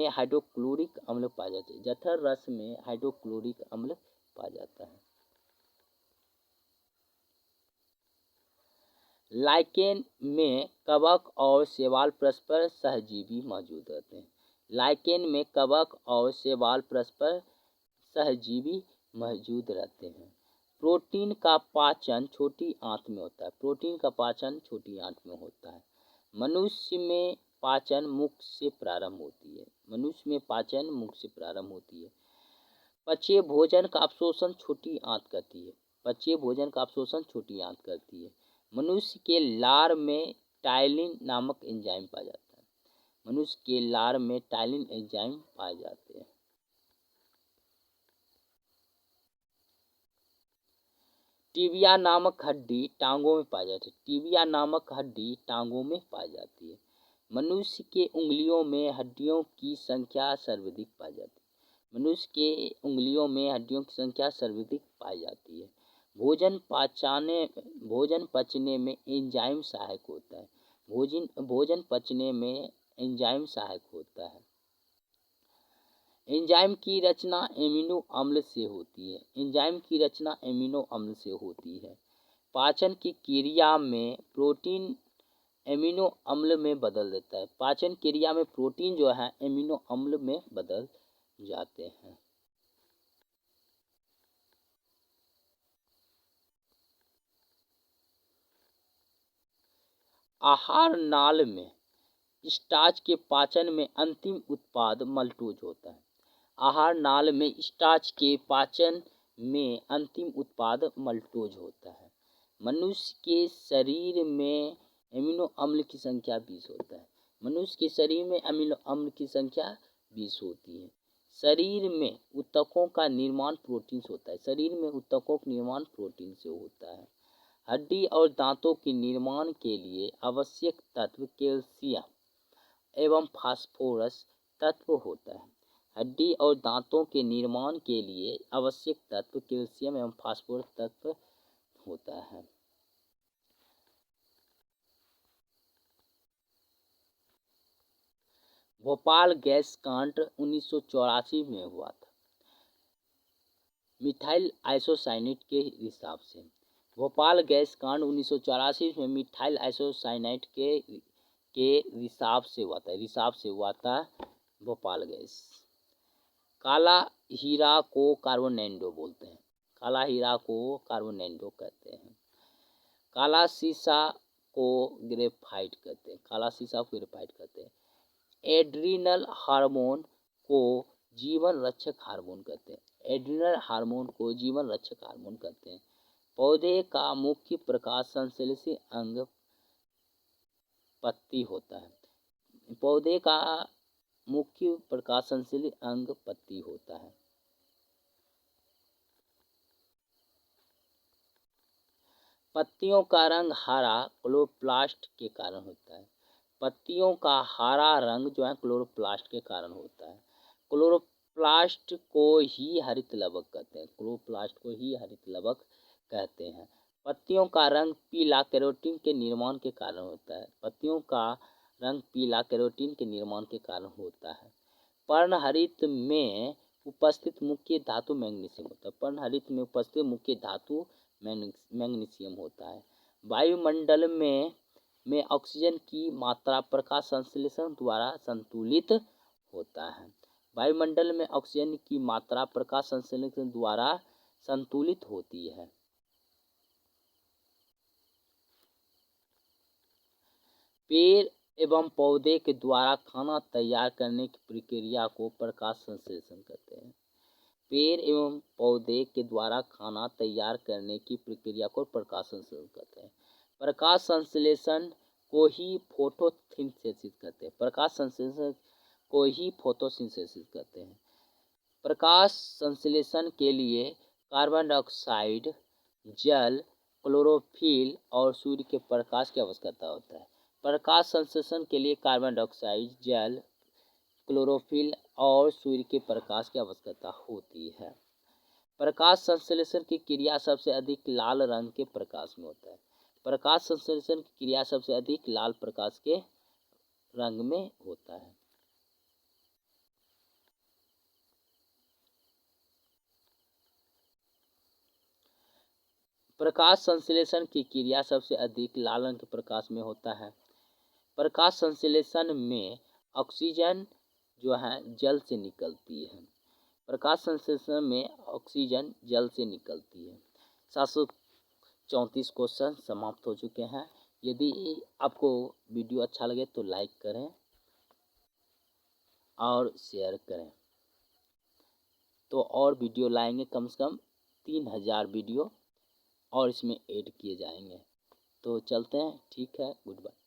Speaker 1: हाइड्रोक्लोरिक अम्ल पाया जाता है। जठर रस में हाइड्रोक्लोरिक अम्ल पाया जाता है। लाइकेन में कवक और शैवाल परस्पर सहजीवी मौजूद रहते हैं। लाइकेन में कवक और शैवाल परस्पर सहजीवी मौजूद रहते हैं। प्रोटीन का पाचन छोटी आंत में होता है। प्रोटीन का पाचन छोटी आंत में होता है। मनुष्य में पाचन मुख से प्रारंभ होती है। मनुष्य में पाचन मुख से प्रारंभ होती है। पचे भोजन का अवशोषण छोटी आंत करती है। पचे भोजन का अवशोषण छोटी आंत करती है। मनुष्य के लार में टाइलिन नामक एंजाइम पाया जाता है। मनुष्य के लार में टाइलिन एंजाइम पाए जाते हैं। टिबिया नामक हड्डी टांगों में पाई जाती है। टिबिया नामक हड्डी टांगों में पाई जाती है। मनुष्य के उंगलियों में हड्डियों की संख्या सर्वाधिक पाई जाती है। मनुष्य के उंगलियों में हड्डियों की संख्या सर्वाधिक पाई जाती है। भोजन पचने में एंजाइम सहायक होता है। भोजन पचने में एंजाइम सहायक होता है। एंजाइम की रचना एमिनो अम्ल से होती है। एंजाइम की रचना एमिनो अम्ल से होती है। पाचन की क्रिया में प्रोटीन एमिनो अम्ल में बदल देता है। पाचन क्रिया में प्रोटीन जो है एमिनो अम्ल में बदल जाते हैं। आहार नाल में स्टार्च के पाचन में अंतिम उत्पाद मल्टोज होता है। आहार नाल में स्टार्च के पाचन में अंतिम उत्पाद मल्टोज होता है। मनुष्य के शरीर में एमिनो अम्ल की संख्या 20 होता है। मनुष्य के शरीर में अमीनो अम्ल की संख्या 20 होती है। शरीर में ऊतकों का निर्माण प्रोटीन से होता है। शरीर में ऊतकों का निर्माण प्रोटीन से होता है। हड्डी और दांतों के निर्माण के लिए आवश्यक तत्व कैल्शियम एवं फास्फोरस तत्व होता है। हड्डी और दांतों के निर्माण के लिए आवश्यक तत्व कैल्शियम एवं फास्फोरस तत्व होता है। भोपाल गैस कांड 1984 में हुआ था, मिथाइल आइसोसाइनेट के हिसाब से। भोपाल गैस कांड 1984 में मिथाइल आइसोसाइनेट के हिसाब से हुआ था भोपाल गैस। काला हीरा को कार्बोनेंडो बोलते हैं। काला हीरा को कार्बोनेंडो कहते हैं। काला शीशा को ग्रेफाइट कहते हैं। काला शीशा को ग्रेफाइट कहते हैं। एड्रीनल हार्मोन को जीवन रक्षक हार्मोन कहते हैं। एड्रीनल हार्मोन को जीवन रक्षक हार्मोन कहते हैं। पौधे का मुख्य प्रकाश संश्लेषी अंग पत्ती होता है। पौधे का मुख्य प्रकाश संश्लेषी अंग पत्ती होता है। पत्तियों का रंग हरा क्लोरोप्लास्ट के कारण होता है। पत्तियों का हरा रंग जो है क्लोरोप्लास्ट के कारण होता है। क्लोरोप्लास्ट को ही हरित लवक कहते हैं। क्लोरोप्लास्ट को ही हरित लवक कहते हैं। पत्तियों का रंग पीला कैरोटीन के निर्माण के कारण होता है। पत्तियों का रंग पीला कैरोटीन के निर्माण के कारण होता है। पर्णहरित में उपस्थित मुख्य धातु मैग्नीशियम होता है। पर्णहरित में उपस्थित मुख्य धातु मैग्नीशियम होता है। वायुमंडल में ऑक्सीजन की मात्रा प्रकाश संश्लेषण द्वारा संतुलित होता है। वायुमंडल में ऑक्सीजन की मात्रा प्रकाश संश्लेषण द्वारा संतुलित होती है। पेड़ एवं पौधे के द्वारा खाना तैयार करने की प्रक्रिया को प्रकाश संश्लेषण कहते हैं। पेड़ एवं पौधे के द्वारा खाना तैयार करने की प्रक्रिया को प्रकाश संश्लेषण कहते हैं। प्रकाश संश्लेषण को ही फोटोसिंथेसिस कहते हैं। प्रकाश संश्लेषण को ही फोटोसिंथेसिस कहते हैं। प्रकाश संश्लेषण के लिए कार्बन डाइऑक्साइड, जल, क्लोरोफिल और सूर्य के प्रकाश की आवश्यकता होता है। प्रकाश संश्लेषण के लिए कार्बन डाइऑक्साइड, जल, क्लोरोफिल और सूर्य के प्रकाश की आवश्यकता होती है। प्रकाश संश्लेषण की क्रिया सबसे अधिक लाल रंग के प्रकाश में होता है। प्रकाश संश्लेषण की क्रिया सबसे अधिक लाल प्रकाश के रंग में होता है। प्रकाश संश्लेषण की क्रिया सबसे अधिक लाल रंग के प्रकाश में होता है। प्रकाश संश्लेषण में ऑक्सीजन जो है जल से निकलती है। प्रकाश संश्लेषण में ऑक्सीजन जल से निकलती है। 734 क्वेश्चन समाप्त हो चुके हैं। यदि आपको वीडियो अच्छा लगे तो लाइक करें और शेयर करें। तो और वीडियो लाएंगे, कम से कम 3000 वीडियो और इसमें ऐड किए जाएंगे। तो चलते हैं, ठीक है, गुड बाय।